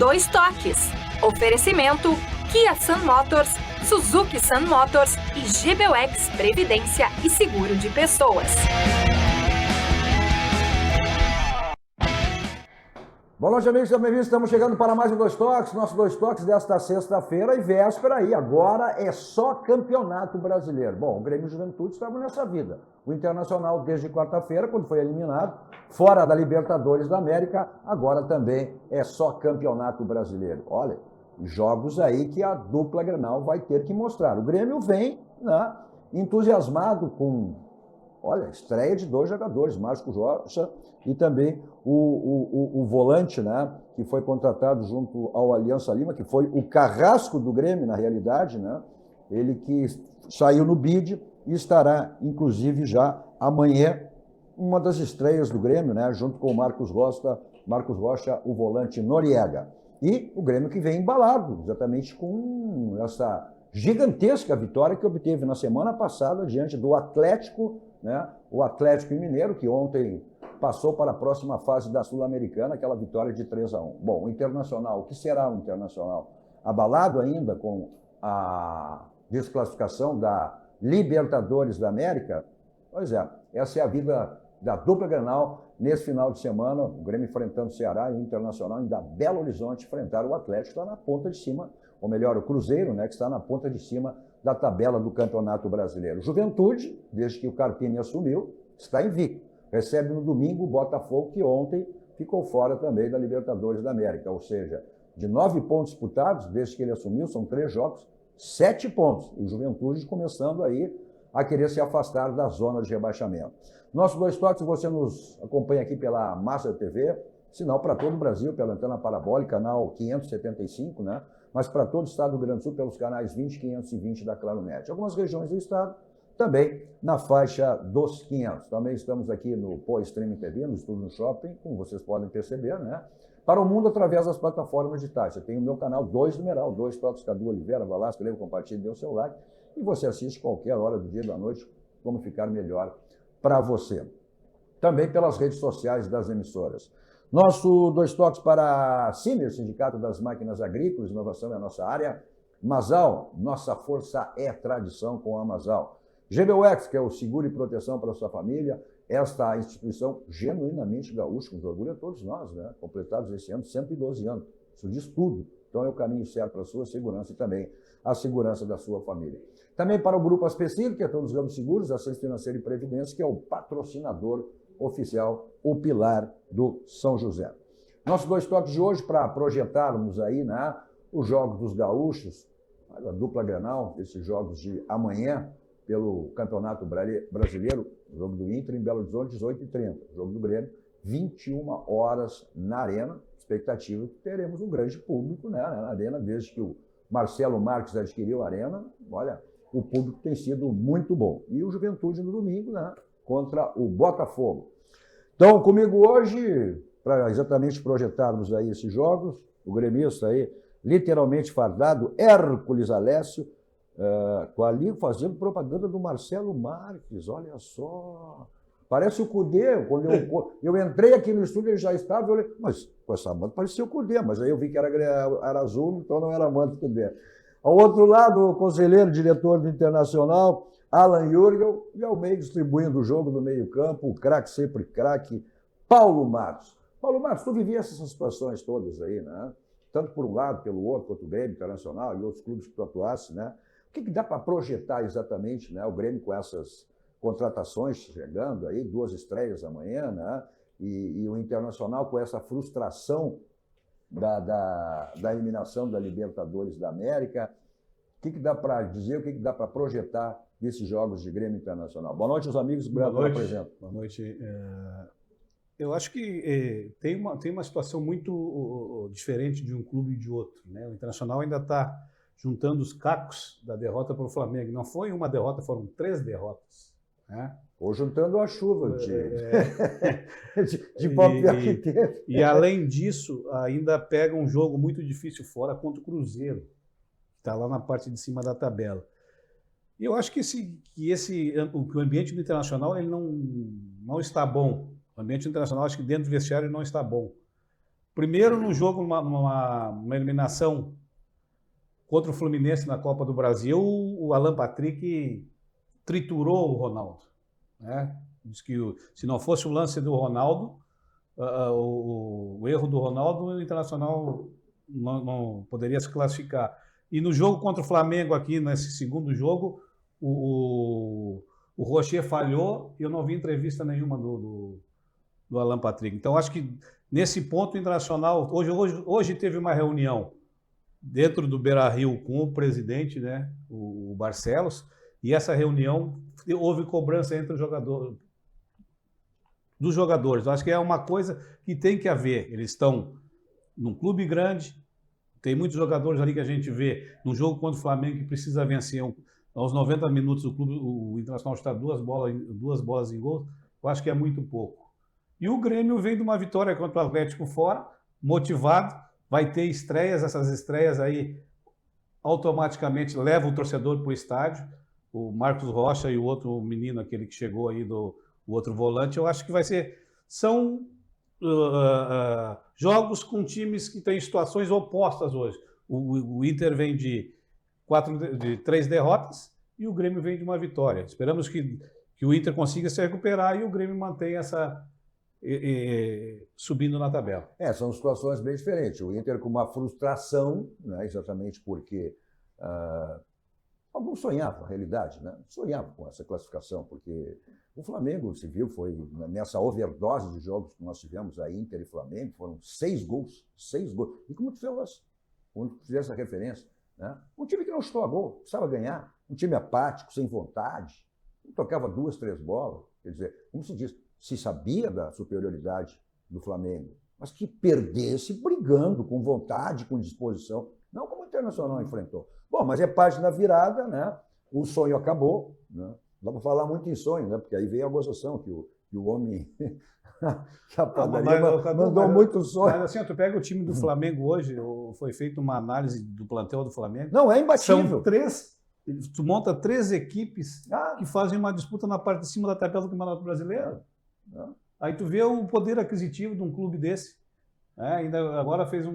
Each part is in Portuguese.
Dois Toques. Oferecimento Kia Sun Motors, Suzuki Sun Motors e GBUX Previdência e Seguro de Pessoas. Boa noite, amigos, bem-vindos. Estamos chegando para mais um Dois Toques, nosso Dois Toques desta sexta-feira e véspera aí. Agora é só campeonato brasileiro. Bom, o Grêmio e Juventude estavam nessa vida. O Internacional, desde quarta-feira, quando foi eliminado, fora da Libertadores da América, agora também é só campeonato brasileiro. Olha, jogos aí que a dupla Grenal vai ter que mostrar. O Grêmio vem, né, entusiasmado com, olha, estreia de dois jogadores, Márcio Rocha e também o volante, né, que foi contratado junto ao Aliança Lima, que foi o carrasco do Grêmio, na realidade, né, ele que saiu no bid e estará, inclusive, já amanhã, uma das estreias do Grêmio, né, junto com o Marcos Rocha, o volante Noriega. E o Grêmio que vem embalado, exatamente com essa gigantesca vitória que obteve na semana passada diante do Atlético, né, o Atlético Mineiro, que ontem passou para a próxima fase da Sul-Americana, aquela vitória de 3-1. Bom, o Internacional, o que será o Internacional? Abalado ainda com a desclassificação da Libertadores da América? Pois é, essa é a vida da dupla Grenal nesse final de semana, o Grêmio enfrentando o Ceará e o Internacional ainda Belo Horizonte enfrentar o Atlético, que está na ponta de cima, ou melhor, o Cruzeiro, né, que está na ponta de cima da tabela do Campeonato Brasileiro. Juventude, desde que o Carpini assumiu, está invicto. Recebe no domingo o Botafogo, que ontem ficou fora também da Libertadores da América. Ou seja, de 9 pontos disputados, desde que ele assumiu, são 3 jogos, 7 pontos. E o Juventude começando aí a querer se afastar da zona de rebaixamento. Nossos Dois Toques, você nos acompanha aqui pela Master TV, sinal para todo o Brasil, pela antena parabólica, canal 575, né? Mas para todo o estado do Rio Grande do Sul, pelos canais 20 e 520 da Claronet. Algumas regiões do estado também na faixa dos 500. Também estamos aqui no Streaming TV, no Estúdio no Shopping, como vocês podem perceber, né? Para o mundo através das plataformas digitais. Eu tenho o meu canal 2 numeral, 2 Toques, Cadu Oliveira, vai lá, escreva, compartilhe, dê o seu like e você assiste qualquer hora do dia e da noite, como ficar melhor para você. Também pelas redes sociais das emissoras. Nosso Dois Toques para a Cimer, Sindicato das Máquinas Agrícolas, inovação é a nossa área. Masal, nossa força é tradição com a Masal. GBUX, que é o seguro e proteção para a sua família, esta instituição genuinamente gaúcha, com orgulho a todos nós, né? Completados esse ano 112 anos. Isso diz tudo. Então é o caminho certo para a sua segurança e também a segurança da sua família. Também para o Grupo Aspecil, que é todos os ramos seguros, assistência financeira e previdência, que é o patrocinador oficial, o pilar do São José. Nossos Dois Toques de hoje, para projetarmos aí, né, os Jogos dos Gaúchos, a dupla Grenal, esses jogos de amanhã, pelo Campeonato Brasileiro, o jogo do Inter em Belo Horizonte, 18h30. O jogo do Grêmio, 21 horas na Arena. Expectativa que teremos um grande público, né, na Arena, desde que o Marcelo Marques adquiriu a Arena. Olha, o público tem sido muito bom. E o Juventude no domingo, né, contra o Botafogo. Então, comigo hoje, para exatamente projetarmos aí esses jogos, o gremista aí, literalmente fardado, Hércules Alessio, ali fazendo propaganda do Marcelo Marques, olha só. Parece o Cudê. Quando eu entrei aqui no estúdio, ele já estava, eu olhei, mas com essa manta parecia o Cudê, mas aí eu vi que era azul, então não era manta do Cudê. Ao outro lado, o conselheiro, diretor do Internacional, Alan Jurgel, e ao meio distribuindo o jogo no meio-campo, o craque, sempre craque, Paulo Matos. Paulo Matos, tu vivia essas situações todas aí, né? Tanto por um lado, pelo outro, quanto o Grêmio Internacional e outros clubes que tu atuasse, né? O que dá para projetar exatamente, né, o Grêmio com essas contratações chegando aí, 2 estreias amanhã, né? E o Internacional com essa frustração da eliminação da Libertadores da América. O que dá para dizer, o que dá para projetar desses jogos de Grêmio Internacional? Boa noite, os amigos. Boa noite. Apresento. Boa noite. Eu acho que tem uma situação muito diferente de um clube e de outro, né? O Internacional ainda está juntando os cacos da derrota para o Flamengo. Não foi uma derrota, foram 3 derrotas. Né? Ou juntando a chuva de pau que teve. E além disso, ainda pega um jogo muito difícil fora contra o Cruzeiro, que está lá na parte de cima da tabela. E eu acho que o ambiente do Internacional ele não está bom. O ambiente internacional, acho que dentro do vestiário não está bom. Primeiro, no jogo, uma eliminação contra o Fluminense na Copa do Brasil, o Alan Patrick triturou o Ronaldo, né? Diz que se não fosse o lance do Ronaldo, o erro do Ronaldo, o Internacional não poderia se classificar. E no jogo contra o Flamengo, aqui nesse segundo jogo, o Rocher falhou e eu não vi entrevista nenhuma do Alan Patrick. Então, acho que nesse ponto, o Internacional... Hoje teve uma reunião dentro do Beira-Rio com o presidente, né, o Barcelos, e essa reunião houve cobrança entre dos jogadores. Eu acho que é uma coisa que tem que haver. Eles estão num clube grande, tem muitos jogadores ali que a gente vê no jogo contra o Flamengo que precisa vencer. Aos 90 minutos o Internacional está duas bolas em gol. Eu acho que é muito pouco. E o Grêmio vem de uma vitória contra o Atlético fora, motivado, vai ter estreias, essas estreias aí automaticamente levam o torcedor para o estádio. O Marcos Rocha e o outro menino, aquele que chegou aí o outro volante, eu acho que são jogos com times que têm situações opostas hoje. O Inter vem de 3 derrotas e o Grêmio vem de uma vitória. Esperamos que o Inter consiga se recuperar e o Grêmio mantenha subindo na tabela. São situações bem diferentes. O Inter com uma frustração, né, exatamente porque alguns sonhavam, a realidade, né? Sonhavam com essa classificação, porque o Flamengo, se viu, foi nessa overdose de jogos que nós tivemos aí, Inter e Flamengo, foram 6 gols. 6 gols. E como tu fizesse essa referência, né? Um time que não chutou a gol, precisava ganhar, um time apático, sem vontade, tocava 2, 3 bolas. Quer dizer, como se diz, se sabia da superioridade do Flamengo, mas que perdesse brigando, com vontade, com disposição, não como o Internacional enfrentou. Bom, mas é parte da virada, né? O sonho acabou, né? Dá para falar muito em sonho, né? Porque aí veio a gozação que o homem, que a padaria mandou muito sonho. Mas assim, tu pega o time do Flamengo hoje, foi feita uma análise do plantel do Flamengo. Não, é imbatível. São 3, tu monta 3 equipes que fazem uma disputa na parte de cima da tabela do Campeonato Brasileiro. Aí tu vê o poder aquisitivo de um clube desse. Ainda agora fez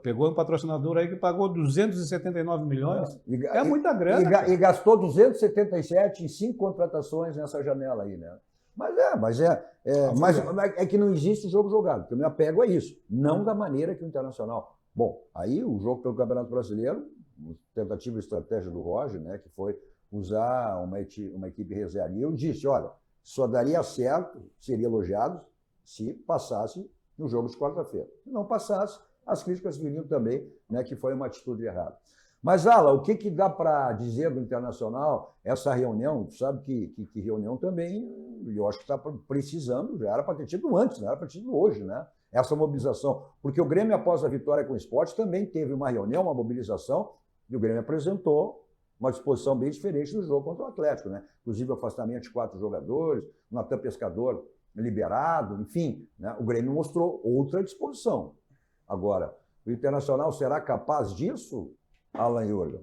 pegou um patrocinador aí que pagou 279 milhões. É muita grana. E gastou 277 em 5 contratações nessa janela aí, né? Mas é que não existe jogo jogado, porque eu me apego a isso. Não da maneira que o Internacional. Bom, aí o jogo pelo Campeonato Brasileiro, tentativa e estratégia do Roger, né, que foi usar uma equipe reserva. E eu disse, olha, só daria certo, seria elogiado, se passasse no jogo de quarta-feira. Se não passasse, as críticas viriam também, né, que foi uma atitude errada. Mas, Ala, o que dá para dizer do Internacional, essa reunião? Sabe que reunião também, eu acho que está precisando, já era para ter tido antes, não era para ter tido hoje, né? Essa mobilização. Porque o Grêmio, após a vitória com o Sport, também teve uma reunião, uma mobilização, e o Grêmio apresentou uma disposição bem diferente do jogo contra o Atlético, né? Inclusive o afastamento de 4 jogadores, o Natan Pescador liberado, enfim, né? O Grêmio mostrou outra disposição. Agora, o Internacional será capaz disso, Alan Jurgen?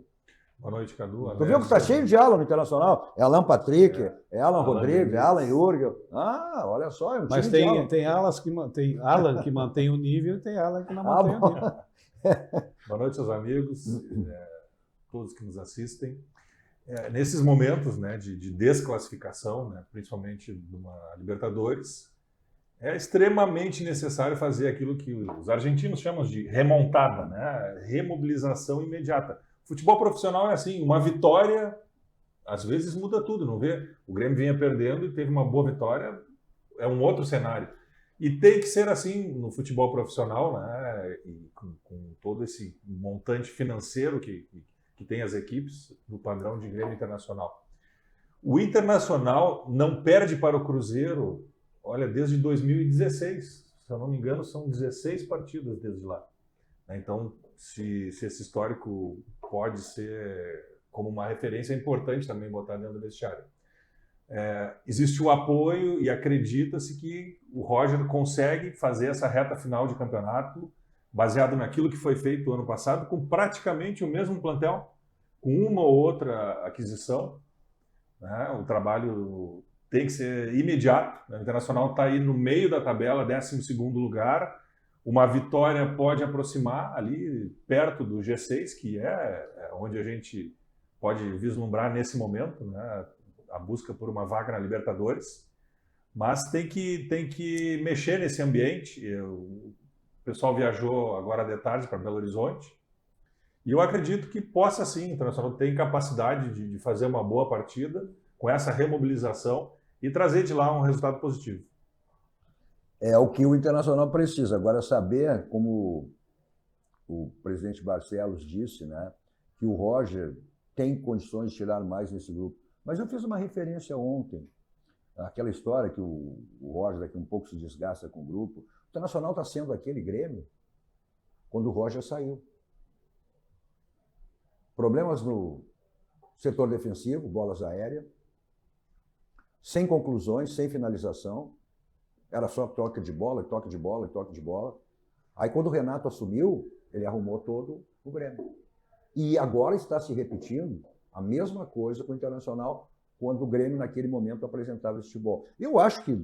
Boa noite, Cadu. Tu viu que está cheio de Alan no Internacional? É Alan Patrick, é Alan Rodrigues, é Alan Jurgen. Olha só, é um Mas time tem Alan que mantém o nível e tem Alan que não mantém o nível. Boa noite aos amigos, todos que nos assistem. Nesses momentos, né, de desclassificação, né, principalmente de uma Libertadores, é extremamente necessário fazer aquilo que os argentinos chamam de remontada, né, remobilização imediata. Futebol profissional é assim, uma vitória às vezes muda tudo, não vê? O Grêmio vinha perdendo e teve uma boa vitória, é um outro cenário. E tem que ser assim no futebol profissional, né, e com todo esse montante financeiro que tem as equipes do padrão de Grêmio Internacional. O Internacional não perde para o Cruzeiro, olha, desde 2016. Se eu não me engano, são 16 partidas desde lá. Então, se esse histórico pode ser como uma referência, é importante também botar dentro do vestiário. Existe o apoio e acredita-se que o Roger consegue fazer essa reta final de campeonato baseado naquilo que foi feito ano passado, com praticamente o mesmo plantel, com uma ou outra aquisição, né? O trabalho tem que ser imediato. O Internacional está aí no meio da tabela, 12º lugar. Uma vitória pode aproximar ali perto do G6, que é onde a gente pode vislumbrar nesse momento, né, a busca por uma vaga na Libertadores. Mas tem que mexer nesse ambiente. O pessoal viajou agora de tarde para Belo Horizonte. E eu acredito que possa sim, o Internacional tem capacidade de fazer uma boa partida com essa remobilização e trazer de lá um resultado positivo. É o que o Internacional precisa. Agora, saber, como o presidente Barcelos disse, né, que o Roger tem condições de tirar mais nesse grupo. Mas eu fiz uma referência ontem, aquela história que o Roger daqui um pouco se desgasta com o grupo. O Internacional está sendo aquele Grêmio quando o Roger saiu. Problemas no setor defensivo, bolas aéreas, sem conclusões, sem finalização. Era só toque de bola, toque de bola, toque de bola. Aí, quando o Renato assumiu, ele arrumou todo o Grêmio. E agora está se repetindo a mesma coisa com o Internacional, quando o Grêmio, naquele momento, apresentava esse futebol. Eu acho que,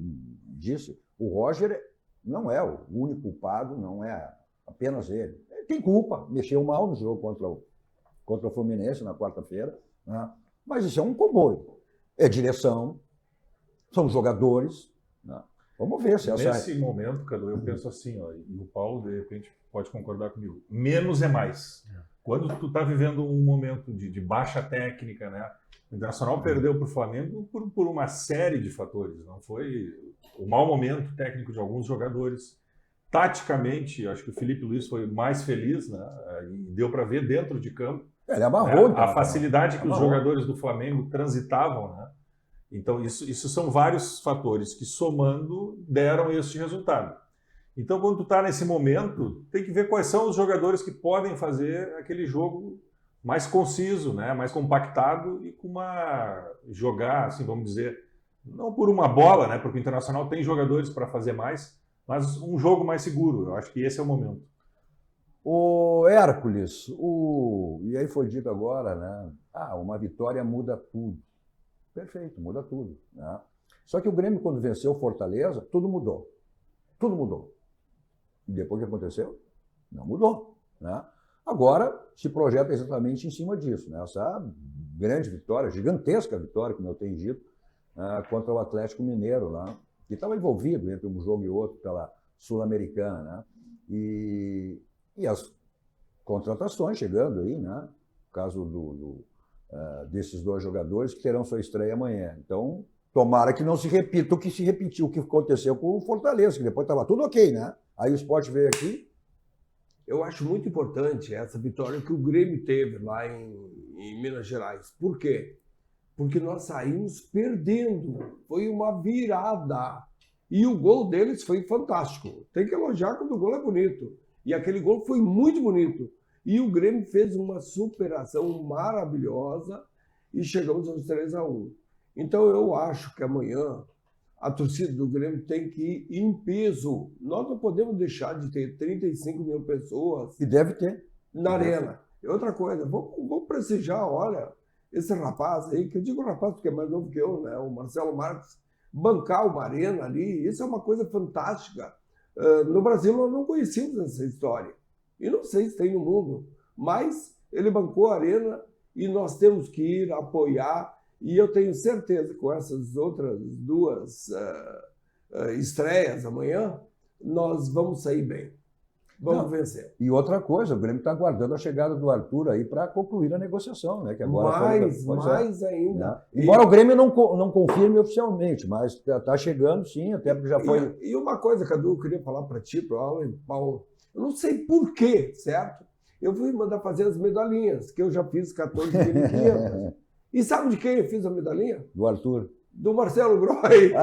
disse, o Roger não é o único culpado, não é apenas ele. Ele tem culpa, mexeu mal no jogo contra o Fluminense na quarta-feira, né? Mas isso é um comboio. É direção, são jogadores, né? Vamos ver se essa... Nesse momento, Cadu, eu penso assim, ó, e o Paulo, de repente, pode concordar comigo. Menos é mais. Quando tu está vivendo um momento de baixa técnica, né? O Internacional perdeu para o Flamengo por uma série de fatores. Não foi o mau momento técnico de alguns jogadores. Taticamente, acho que o Felipe Luiz foi mais feliz, né? E deu para ver dentro de campo. Ele amarrou, a facilidade que os jogadores do Flamengo transitavam, né? Então, isso são vários fatores que, somando, deram este resultado. Então, quando tu está nesse momento, tem que ver quais são os jogadores que podem fazer aquele jogo mais conciso, né? Mais compactado e com jogar, assim, vamos dizer, não por uma bola, né? Porque o Internacional tem jogadores para fazer mais, mas um jogo mais seguro. Eu acho que esse é o momento. O Hércules, e aí foi dito agora, né? Uma vitória muda tudo. Perfeito, muda tudo, né? Só que o Grêmio, quando venceu o Fortaleza, tudo mudou. Tudo mudou. E depois que aconteceu, não mudou, né? Agora se projeta exatamente em cima disso, né? Essa grande vitória, gigantesca vitória, como eu tenho dito, contra o Atlético Mineiro, lá, que estava envolvido entre um jogo e outro pela Sul-Americana, né? E as contratações chegando aí, né? No caso desses dois jogadores que terão sua estreia amanhã. Então, tomara que não se repita o que se repetiu, o que aconteceu com o Fortaleza, que depois estava tudo ok, né? Aí o Sport veio aqui. Eu acho muito importante essa vitória que o Grêmio teve lá em Minas Gerais. Por quê? Porque nós saímos perdendo. Foi uma virada. E o gol deles foi fantástico. Tem que elogiar quando o gol é bonito. E aquele gol foi muito bonito. E o Grêmio fez uma superação maravilhosa e chegamos aos 3-1. Então eu acho que amanhã a torcida do Grêmio tem que ir em peso. Nós não podemos deixar de ter 35 mil pessoas. E deve ter. Na arena. E outra coisa, vamos prestigiar, olha, esse rapaz aí, que eu digo rapaz porque é mais novo que eu, né? O Marcelo Marques, bancar uma arena ali, isso é uma coisa fantástica. No Brasil nós não conhecíamos essa história. E não sei se tem no mundo, mas ele bancou a arena e nós temos que ir apoiar. E eu tenho certeza que com essas outras duas estreias amanhã, nós vamos sair bem. Vamos vencer. E outra coisa, o Grêmio está aguardando a chegada do Arthur aí para concluir a negociação, né? Que agora mais ainda. Né? Embora o Grêmio não confirme oficialmente, mas está chegando sim, até porque já foi... E uma coisa, Cadu, eu queria falar para ti, para o Alan e Paulo. Eu não sei por quê, certo? Eu fui mandar fazer as medalhinhas, que eu já fiz 14.500. E sabe de quem eu fiz a medalhinha? Do Arthur. Do Marcelo Groy.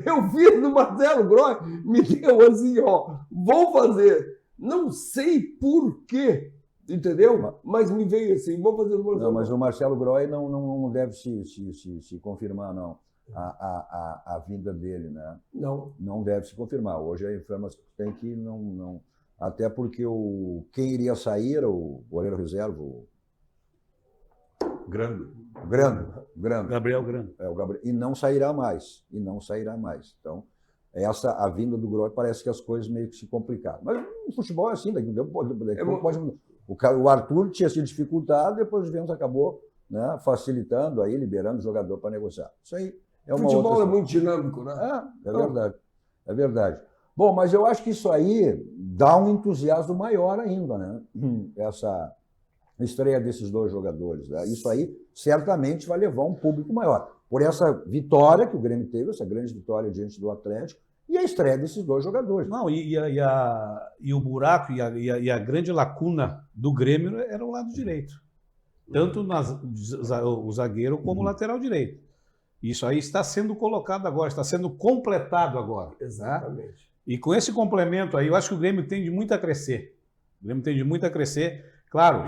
Eu fiz do Marcelo Groy, me deu assim, ó, vou fazer. Não sei por quê, entendeu? Mas me veio assim, vou fazer do Marcelo Groy. Não, mas o Marcelo Groy não deve se confirmar, não. A vinda dele, né? Não deve se confirmar. Hoje a informação tem que não. Até porque quem iria sair era o goleiro reserva, Grando. Grande. Gabriel Grando. O Gabriel. E não sairá mais. Então, a vinda do Groy parece que as coisas meio que se complicaram. Mas o futebol é assim, daqui a pouco pode mudar. O Arthur tinha se dificultado, depois o Vênus acabou, né, facilitando, aí, liberando o jogador para negociar. Isso aí é uma Futebol outra é muito dinâmico, né? É verdade. É verdade. Bom, mas eu acho que isso aí dá um entusiasmo maior ainda, né? Essa estreia desses dois jogadores. Né? Isso aí certamente vai levar um público maior. Por essa vitória que o Grêmio teve, essa grande vitória diante do Atlético, e a estreia desses dois jogadores. Não, e o buraco e a grande lacuna do Grêmio era o lado direito. Tanto o zagueiro como o lateral direito. Isso aí está sendo colocado agora, está sendo completado agora. Exatamente. E com esse complemento aí, eu acho que o Grêmio tende muito a crescer. O Grêmio tende muito a crescer. Claro,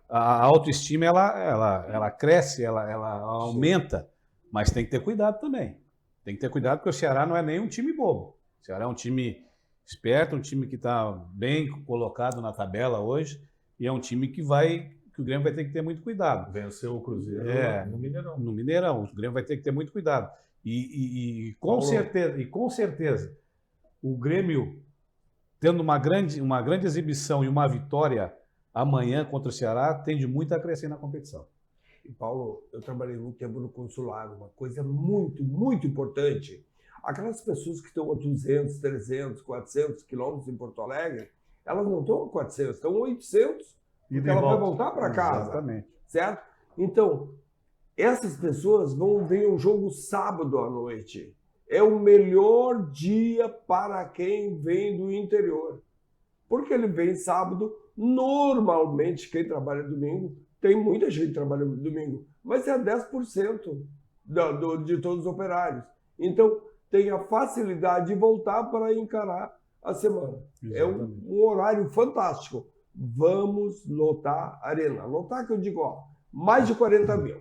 a autoestima ela cresce, ela aumenta, mas tem que ter cuidado também. Tem que ter cuidado porque o Ceará não é nem um time bobo. O Ceará é um time esperto, um time que está bem colocado na tabela hoje e é um time que o Grêmio vai ter que ter muito cuidado. Venceu o Cruzeiro no Mineirão. No Mineirão, o Grêmio vai ter que ter muito cuidado. E com certeza, o Grêmio tendo uma grande exibição e uma vitória amanhã contra o Ceará, tende muito a crescer na competição. E, Paulo, eu trabalhei muito tempo no consulado, uma coisa muito, muito importante. Aquelas pessoas que estão a 200, 300, 400 quilômetros em Porto Alegre, elas não estão a 400, estão a 800, porque ela vai voltar para casa. Exatamente. Certo? Então, essas pessoas vão ver o jogo sábado à noite. É o melhor dia para quem vem do interior. Porque ele vem sábado, normalmente quem trabalha domingo, tem muita gente que trabalha domingo, mas é 10% de todos os operários. Então, tem a facilidade de voltar para encarar a semana. Exatamente. É um horário fantástico. Vamos lotar a arena. Lotar que eu digo, mais de 40 mil.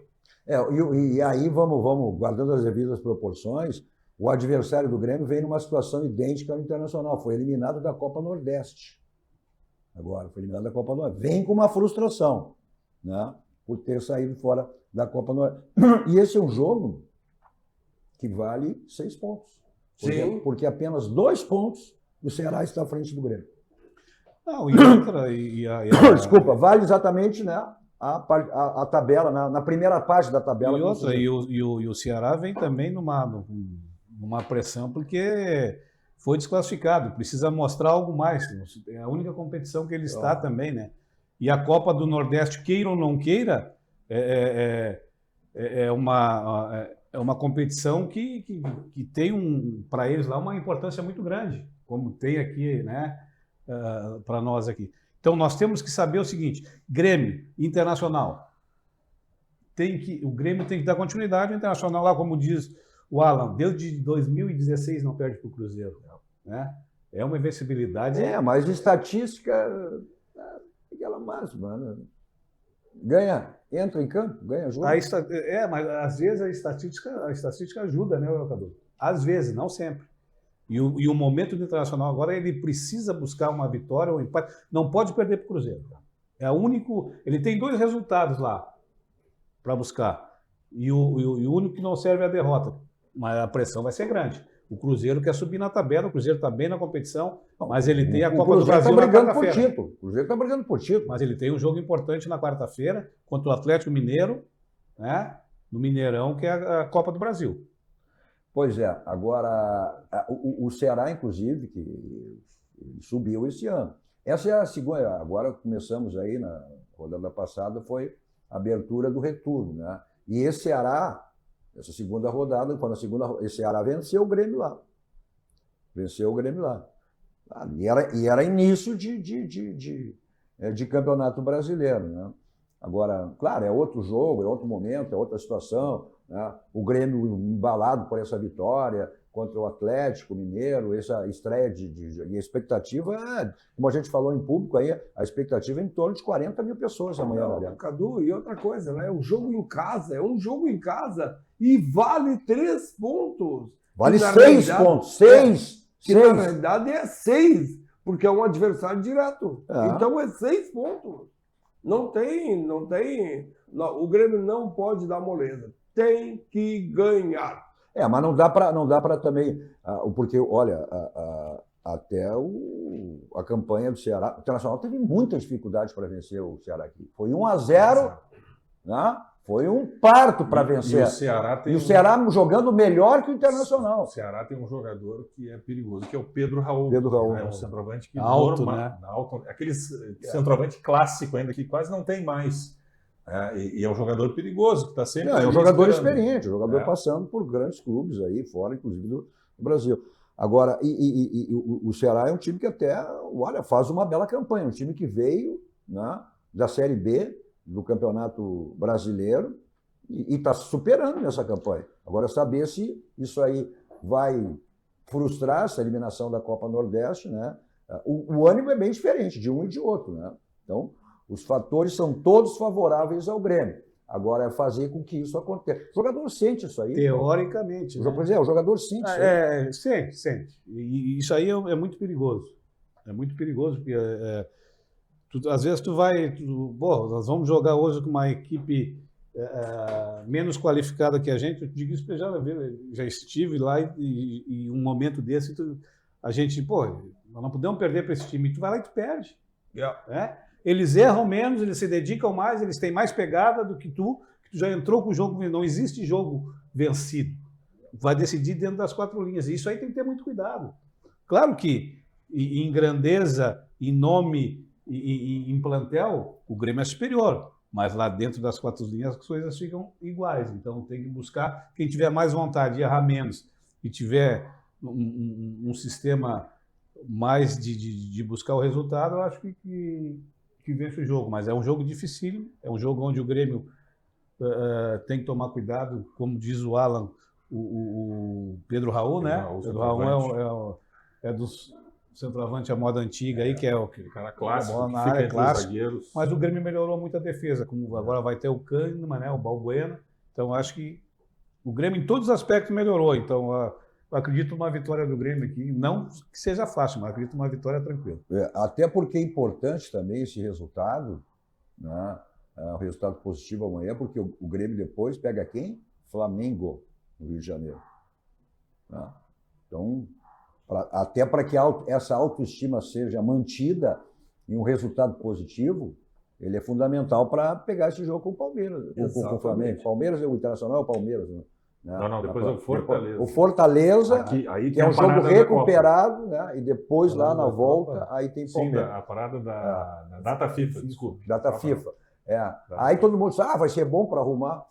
E aí, vamos guardando as devidas proporções, o adversário do Grêmio vem numa situação idêntica ao Internacional. Foi eliminado da Copa Nordeste. Agora, foi eliminado da Copa Nordeste. Vem com uma frustração, né, por ter saído fora da Copa Nordeste. E esse é um jogo que vale 6 pontos. Porque apenas 2 pontos o Ceará está à frente do Grêmio. Não, e outra... Desculpa, vale exatamente, né, a tabela, na primeira parte da tabela. E outra, e o Ceará vem também numa pressão, porque foi desclassificado, precisa mostrar algo mais. É a única competição que ele está também, né? E a Copa do Nordeste, queira ou não queira, é uma competição que tem para eles lá uma importância muito grande, como tem aqui, né, para nós aqui. Então nós temos que saber o seguinte: Grêmio, Internacional, o Grêmio tem que dar continuidade, o Internacional lá, como diz o Alan, desde 2016 não perde para o Cruzeiro, né? É uma invencibilidade. Mas estatística é aquela máxima, né? Ganha, entra em campo, ganha jogo. Mas às vezes a estatística ajuda, né, Cadu? Às vezes, não sempre. E o momento do Internacional agora, ele precisa buscar uma vitória ou um empate. Não pode perder para o Cruzeiro. É o único. Ele tem 2 resultados lá para buscar. E o único que não serve é a derrota. Mas a pressão vai ser grande. O Cruzeiro quer subir na tabela, o Cruzeiro está bem na competição, mas ele tem a Copa do Brasil na quarta-feira. O Cruzeiro está brigando por título. Mas ele tem um jogo importante na quarta-feira contra o Atlético Mineiro, né, no Mineirão, que é a Copa do Brasil. Pois é. Agora, o Ceará, inclusive, que subiu esse ano. Essa é a segunda. Agora começamos aí, na rodada passada, foi a abertura do retorno, né? E esse Ceará... Essa segunda rodada, esse Ceará venceu o Grêmio lá. E era início de campeonato brasileiro, né? Agora, claro, é outro jogo, é outro momento, é outra situação, né? O Grêmio embalado por essa vitória contra o Atlético Mineiro, essa estreia e a expectativa, como a gente falou em público aí, a expectativa é em torno de 40 mil pessoas amanhã. Cadu, e outra coisa, né? É um jogo em casa e vale 3 pontos. Vale 6 pontos. 6. Que na realidade é 6, porque é um adversário direto. Então é 6 pontos. Não tem. Não, o Grêmio não pode dar moleza. Tem que ganhar. Mas não dá para também, porque, olha, até a campanha do Ceará, o Internacional teve muitas dificuldades para vencer o Ceará aqui. Foi 1-0, né? Foi um parto para vencer. E o Ceará jogando melhor que o Internacional. O Ceará tem um jogador que é perigoso, que é o Pedro Raul. Pedro Raul. É um centroavante que alto, né? Aquele centroavante clássico ainda que quase não tem mais. E é um jogador perigoso, que está sempre. É um jogador experiente, um jogador passando por grandes clubes aí, fora, inclusive, do Brasil. Agora, o Ceará é um time que até, olha, faz uma bela campanha, um time que veio, né, da Série B, do Campeonato Brasileiro, e está superando nessa campanha. Agora, saber se isso aí vai frustrar essa eliminação da Copa Nordeste, né? O ânimo é bem diferente de um e de outro, né? Então, os fatores são todos favoráveis ao Grêmio. Agora é fazer com que isso aconteça. O jogador sente isso aí. Teoricamente. Né? Pois é, o jogador sente isso aí. Sente. E isso aí é muito perigoso. É muito perigoso, porque às vezes tu vai... nós vamos jogar hoje com uma equipe menos qualificada que a gente. Eu digo isso porque já estive lá e um momento desse a gente... nós não podemos perder para esse time. Tu vai lá e tu perde. Eles erram menos, eles se dedicam mais, eles têm mais pegada do que tu já entrou com o jogo. Não existe jogo vencido. Vai decidir dentro das 4 linhas. E isso aí tem que ter muito cuidado. Claro que em grandeza, em nome e em plantel, o Grêmio é superior. Mas lá dentro das 4 linhas as coisas ficam iguais. Então tem que buscar quem tiver mais vontade de errar menos e tiver um sistema mais de buscar o resultado, eu acho que vence o jogo. Mas é um jogo dificílimo, é um jogo onde o Grêmio tem que tomar cuidado, como diz o Alan, o Pedro Raul, né? Pedro Raul é dos centroavante à moda antiga aí, que é aquele cara clássico, na área clássica. Zagueiros. Mas o Grêmio melhorou muito a defesa, como agora vai ter o Kahneman, né? O Balbuena. Então acho que o Grêmio em todos os aspectos melhorou. Então eu acredito numa vitória do Grêmio aqui, não que seja fácil, mas acredito numa vitória tranquila. Até porque é importante também esse resultado, né? Um resultado positivo amanhã, porque o Grêmio depois pega quem? Flamengo, no Rio de Janeiro. Né? Então, até para que essa autoestima seja mantida em um resultado positivo, ele é fundamental para pegar esse jogo com o Palmeiras, com o Flamengo. Palmeiras é o Internacional, é o Palmeiras, né? Não, depois é o Fortaleza. O Fortaleza, aí que é um jogo recuperado, né? E depois lá na volta, aí tem Palmeiras. Sim, a parada da data FIFA, desculpe. Data FIFA. Aí todo mundo diz, vai ser bom para arrumar.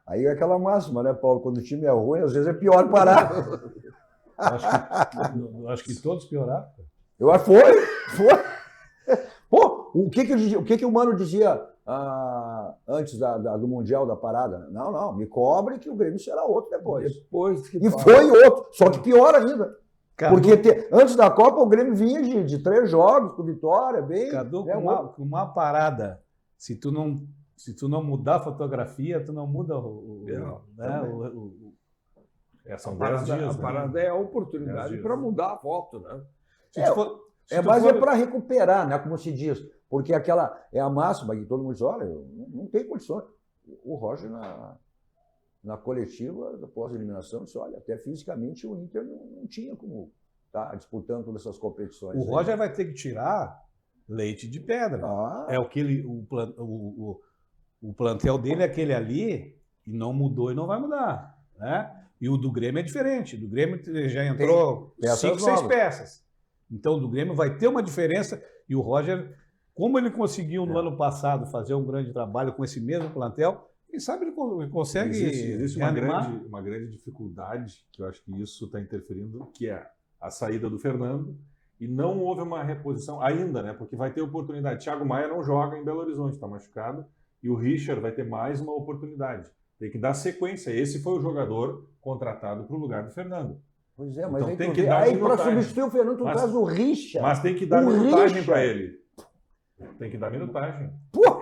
Aí é aquela máxima, né, Paulo? Quando o time é ruim, às vezes é pior parar. Acho que todos pioraram. Foi. Pô, o que o Mano dizia antes do Mundial, da parada? Não, me cobre que o Grêmio será outro depois. Foi outro, só que pior ainda. Cadu, porque antes da Copa o Grêmio vinha de 3 jogos com vitória, bem... Cadu, com uma parada, se tu não mudar a fotografia, tu não muda são 10 dias. A parada é a oportunidade para mudar a foto, né? Mas é para recuperar, né? Como se diz. Porque aquela é a máxima que todo mundo diz, olha, não tem condições. O Roger, na coletiva, após a eliminação, disse, olha, até fisicamente o Inter não tinha como estar disputando todas essas competições. O Roger vai ter que tirar leite de pedra. É o plantel dele é aquele ali, e não mudou e não vai mudar, né? E o do Grêmio é diferente. Do Grêmio já entrou 5, 6 peças. Então, do Grêmio vai ter uma diferença. E o Roger, como ele conseguiu no ano passado fazer um grande trabalho com esse mesmo plantel, quem sabe ele consegue existe uma grande dificuldade, que eu acho que isso está interferindo, que é a saída do Fernando. E não houve uma reposição ainda, né? Porque vai ter oportunidade. Thiago Maia não joga em Belo Horizonte, está machucado. E o Richard vai ter mais uma oportunidade. Tem que dar sequência. Esse foi o jogador contratado para o lugar do Fernando. Pois é, mas então, aí tem que dar para substituir o Fernando, tu traz o Richard. Mas tem que dar minutagem para ele. Tem que dar minutagem.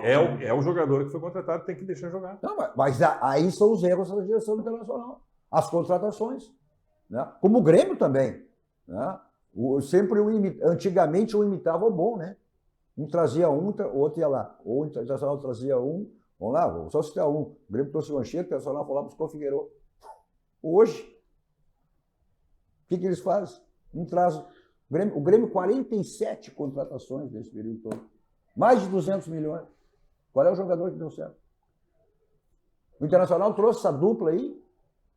É o jogador que foi contratado, tem que deixar jogar. Não, mas aí são os erros da direção internacional. As contratações. Né? Como o Grêmio também. Né? Antigamente um imitava o bom, né? Um trazia o outro ia lá. Ou o Internacional trazia um, Vamos lá, vou só citar um. O Grêmio trouxe o Anchieta, o Internacional foi lá buscou o Figueiredo. Hoje, o que eles fazem? Não traz. O Grêmio 47 contratações nesse período todo. Mais de 200 milhões. Qual é o jogador que deu certo? O Internacional trouxe essa dupla aí,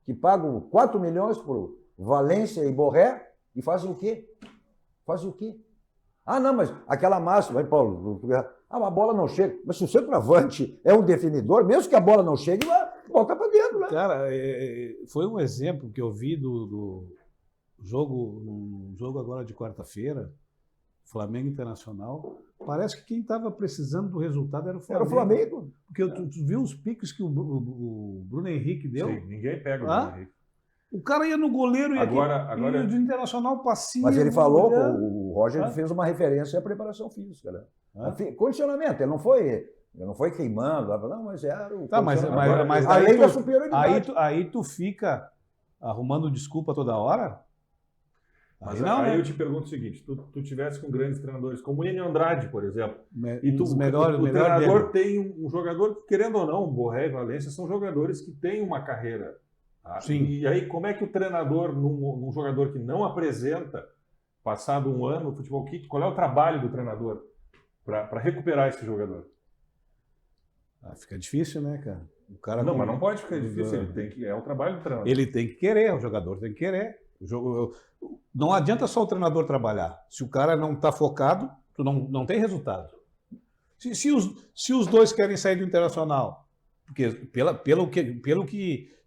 que pagam 4 milhões por Valência e Borré, e fazem o quê? Fazem o quê? Ah, não, mas aquela máxima, aí, Paulo, a bola não chega. Mas se o centroavante é um definidor, mesmo que a bola não chegue, bota para dentro, né? Cara, foi um exemplo que eu vi do jogo, um jogo agora de quarta-feira, Flamengo Internacional. Parece que quem estava precisando do resultado era o Flamengo. Era o Flamengo. Porque tu viu os piques que o Bruno Henrique deu? Sim, ninguém pega o Ah? Bruno Henrique. O cara ia no goleiro e Agora- ia do Internacional passinho. Mas ele falou, olhando. o Roger Ah? fez uma referência à preparação física, né? Ah? Condicionamento, ele não foi queimando, não, mas era o Tá, mas condicionamento. daí além da tu- superioridade. aí tu fica arrumando desculpa toda hora? Mas Aí não, aí né? eu te pergunto o seguinte, tu tivesse com grandes treinadores, como o Enio Andrade, por exemplo, E e tu, os melhores, o melhor treinador dele. tem um jogador, querendo ou não, o Borré e Valência são jogadores que têm uma carreira. Tá? Sim. E aí, como é que o treinador, num jogador que não apresenta, passado um ano no futebol, qual é o trabalho do treinador para recuperar esse jogador? Fica difícil, né, cara? O cara Não, com- mas não pode ficar difícil, ele tem que, é o trabalho do treinador. Ele tem que querer, o jogador tem que querer. Não adianta só o treinador trabalhar. Se o cara não está focado, tu não tem resultado. Se os dois querem sair do Internacional, porque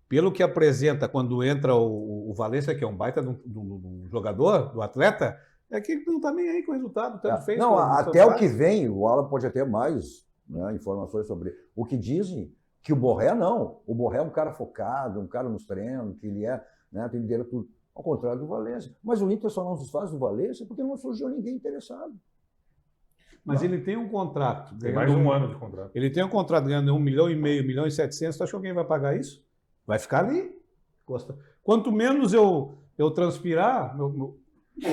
pelo que apresenta quando entra o Valência, que é um baita de um jogador, do atleta, é que ele não está nem aí com o resultado, tanto fez. Não, tanto até o faz. que vem, o Alan pode ter mais, né, informações sobre o que dizem, que o Borré não. O Borré é um cara focado, um cara nos treinos, que ele é, né, tem direito, ao contrário do Valência. Mas o Inter só não desfaz do Valência porque não surgiu ninguém interessado. Mas ele tem um contrato. Tem mais ganhando um ano de contrato. Ele tem um contrato ganhando 1,5 milhão, 1,7 milhões, tu acha que alguém vai pagar isso? Vai ficar ali. Quanto menos eu transpirar,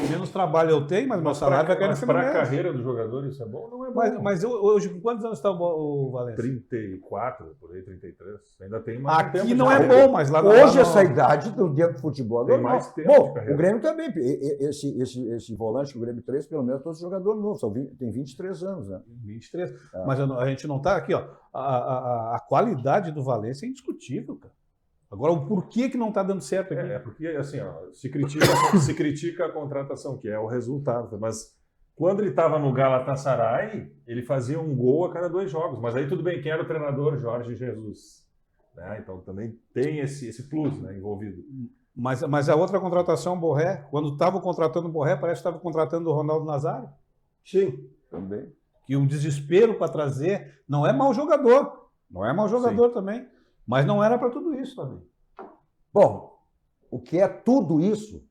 menos trabalho eu tenho, mas meu salário vai cair no para a mês. carreira do jogador isso é bom? Não é bom. Mas hoje, com quantos anos está o Valência? 34, por aí, 33. Ainda tem mais Aqui tempo não de é carreira. bom, mas lá Hoje, lá essa idade do dentro do futebol é Tem normal. mais tempo de Bom, carreira. o Grêmio também. Esse volante que o Grêmio trouxe, pelo menos, todos jogadores novos. Tem 23 anos, né? 23. Mas a gente não está aqui, ó. A qualidade do Valência é indiscutível, cara. Agora, o porquê que não está dando certo aqui? É porque, assim, ó, se critica a contratação, que é o resultado, mas quando ele estava no Galatasaray, ele fazia um gol a cada 2 jogos. Mas aí tudo bem, quem era o treinador? Jorge Jesus. Né? Então também tem esse plus, né, envolvido. Mas a outra contratação, Borré, quando estava contratando o Borré, parece que estava contratando o Ronaldo Nazário. Sim, também. Que o desespero para trazer não é mau jogador. Não é mau jogador também. Mas não era para tudo isso também. Bom, o que é tudo isso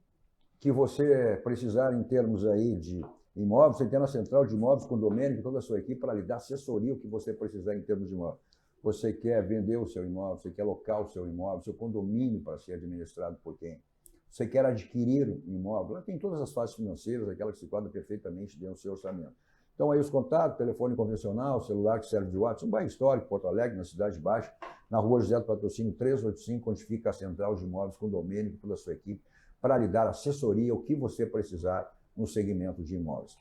que você precisar em termos aí de imóveis, você tem na Central de Imóveis, condomínio, toda a sua equipe para lhe dar assessoria o que você precisar em termos de imóveis. Você quer vender o seu imóvel, você quer alocar o seu imóvel, seu condomínio para ser administrado por quem? Você quer adquirir um imóvel, lá tem todas as fases financeiras, aquelas que se quadram perfeitamente dentro do seu orçamento. Então aí os contatos, telefone convencional, celular que serve de WhatsApp, um bairro histórico, Porto Alegre, na Cidade Baixa, na rua José do Patrocínio 385, onde fica a Central de Imóveis, condomínio, toda a sua equipe, para lhe dar assessoria, o que você precisar no segmento de imóveis.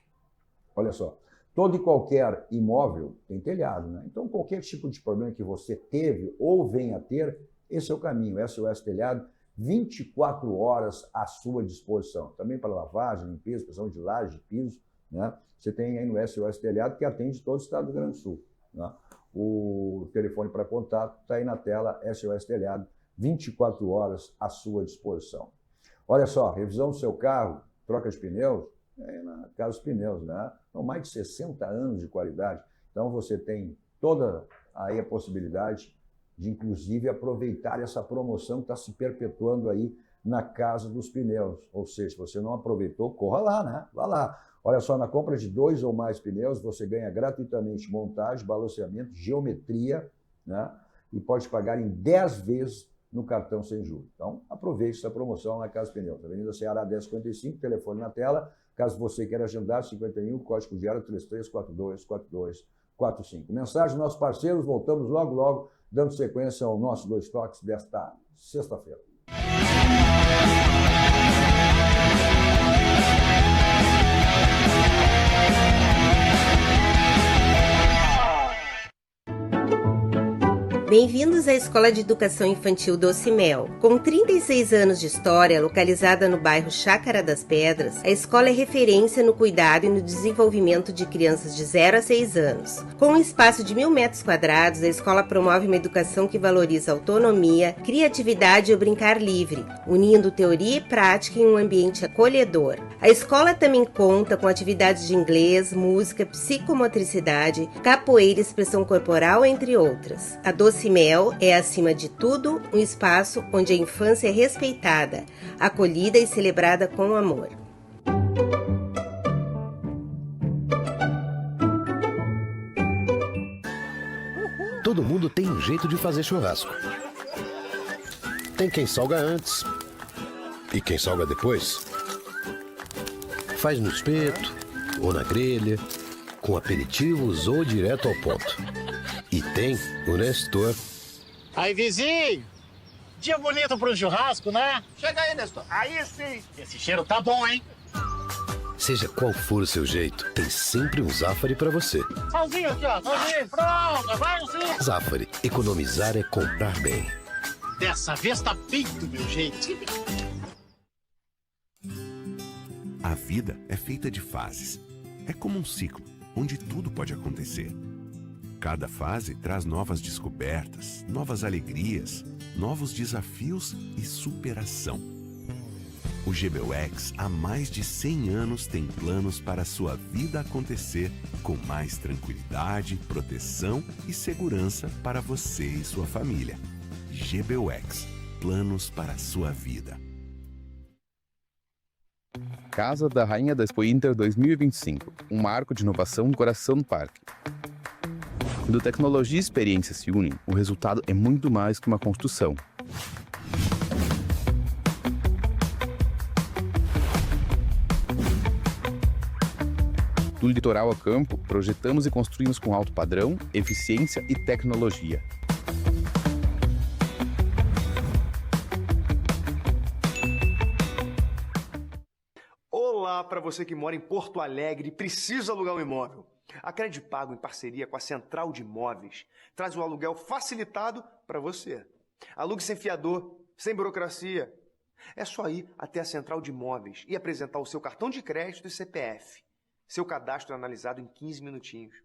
Olha só, todo e qualquer imóvel tem telhado, né? Então qualquer tipo de problema que você teve ou venha a ter, esse é o caminho, SOS Telhado, 24 horas à sua disposição. Também para lavagem, limpeza, pressão de laje, piso, né? Você tem aí no SOS Telhado que atende todo o estado do Rio Grande do Sul, né? O telefone para contato está aí na tela, SOS Telhado, 24 horas à sua disposição. Olha só, revisão do seu carro, troca de pneus, na Casa dos Pneus, né? São mais de 60 anos de qualidade. Então você tem toda aí a possibilidade de, inclusive, aproveitar essa promoção que está se perpetuando aí na Casa dos Pneus. Ou seja, se você não aproveitou, corra lá, né? Vá lá. Olha só, na compra de 2 ou mais pneus, você ganha gratuitamente montagem, balanceamento, geometria, né? E pode pagar em 10 vezes no cartão sem juros. Então, aproveite essa promoção na Casa dos Pneus. Avenida Ceará 1055, telefone na tela. Caso você queira agendar, 51, código diário 334242. 45. Mensagem dos nossos parceiros, voltamos logo, logo, dando sequência ao nosso Dois Toques desta sexta-feira. Bem-vindos à Escola de Educação Infantil Doce Mel. Com 36 anos de história, localizada no bairro Chácara das Pedras, a escola é referência no cuidado e no desenvolvimento de crianças de 0 a 6 anos. Com um espaço de 1.000 metros quadrados, a escola promove uma educação que valoriza a autonomia, criatividade e o brincar livre, unindo teoria e prática em um ambiente acolhedor. A escola também conta com atividades de inglês, música, psicomotricidade, capoeira e expressão corporal, entre outras. A Doce Mel é, acima de tudo, um espaço onde a infância é respeitada, acolhida e celebrada com amor. Todo mundo tem um jeito de fazer churrasco. Tem quem salga antes e quem salga depois. Faz no espeto ou na grelha, com aperitivos ou direto ao ponto. E tem o Nestor. Aí, vizinho! Dia bonito para um churrasco, né? Chega aí, Nestor. Aí sim. Esse cheiro tá bom, hein? Seja qual for o seu jeito, tem sempre um Zafari para você. Salzinho aqui, ó. Salzinho. Pronto, vai sim. Zafari, economizar é comprar bem. Dessa vez tá bem do meu jeito. A vida é feita de fases. É como um ciclo, onde tudo pode acontecer. Cada fase traz novas descobertas, novas alegrias, novos desafios e superação. O GBUX há mais de 100 anos tem planos para a sua vida acontecer com mais tranquilidade, proteção e segurança para você e sua família. GBUX, planos para a sua vida. Casa da Rainha da Expo Inter 2025, um marco de inovação no coração do parque. Quando tecnologia e experiência se unem, o resultado é muito mais que uma construção. Do litoral ao campo, projetamos e construímos com alto padrão, eficiência e tecnologia. Olá para você que mora em Porto Alegre e precisa alugar um imóvel. A Credipago, em parceria com a Central de Imóveis, traz o aluguel facilitado para você. Alugue sem fiador, sem burocracia. É só ir até a Central de Imóveis e apresentar o seu cartão de crédito e CPF. Seu cadastro é analisado em 15 minutinhos.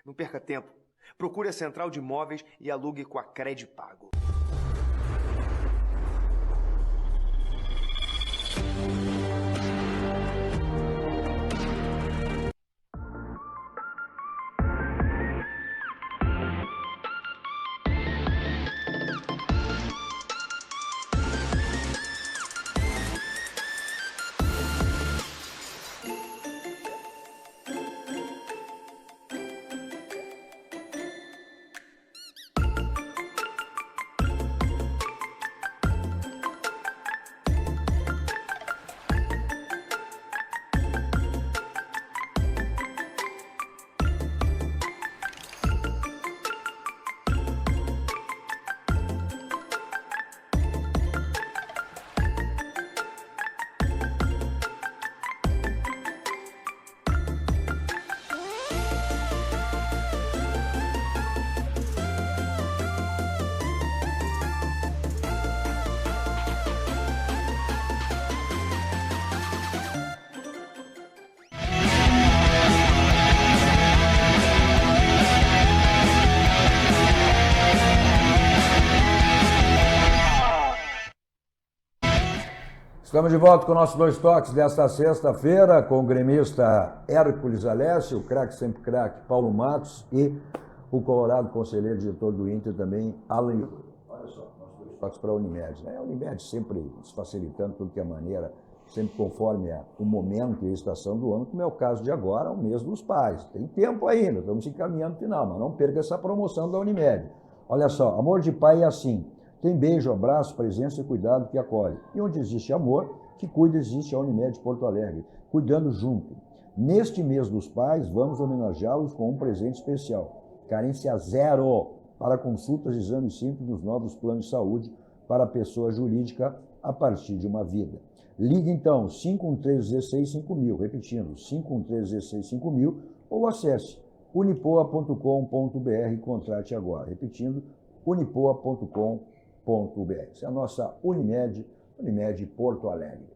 Não perca tempo. Procure a Central de Imóveis e alugue com a Credipago. Estamos de volta com nossos Dois Toques desta sexta-feira, com o gremista Hércules Alessio, o craque sempre craque Paulo Matos e o colorado conselheiro diretor do Inter também, Alan. Olha só, nossos Dois Toques para a Unimed. A Unimed sempre se facilitando tudo que é maneira, sempre conforme o momento e a estação do ano, como é o caso de agora, o mês dos pais. Tem tempo ainda, estamos encaminhando o final, mas não perca essa promoção da Unimed. Olha só, amor de pai é assim. Tem beijo, abraço, presença e cuidado que acolhe. E onde existe amor, que cuida, existe a Unimed Porto Alegre, cuidando junto. Neste mês dos pais, vamos homenageá-los com um presente especial. carência zero para consultas e exames simples nos novos planos de saúde para a pessoa jurídica a partir de uma vida. Ligue então 513-16-5000, repetindo, 513-16-5000, ou acesse unipoa.com.br e contrate agora. Repetindo, unipoa.com.br. Essa é a nossa Unimed Porto Alegre.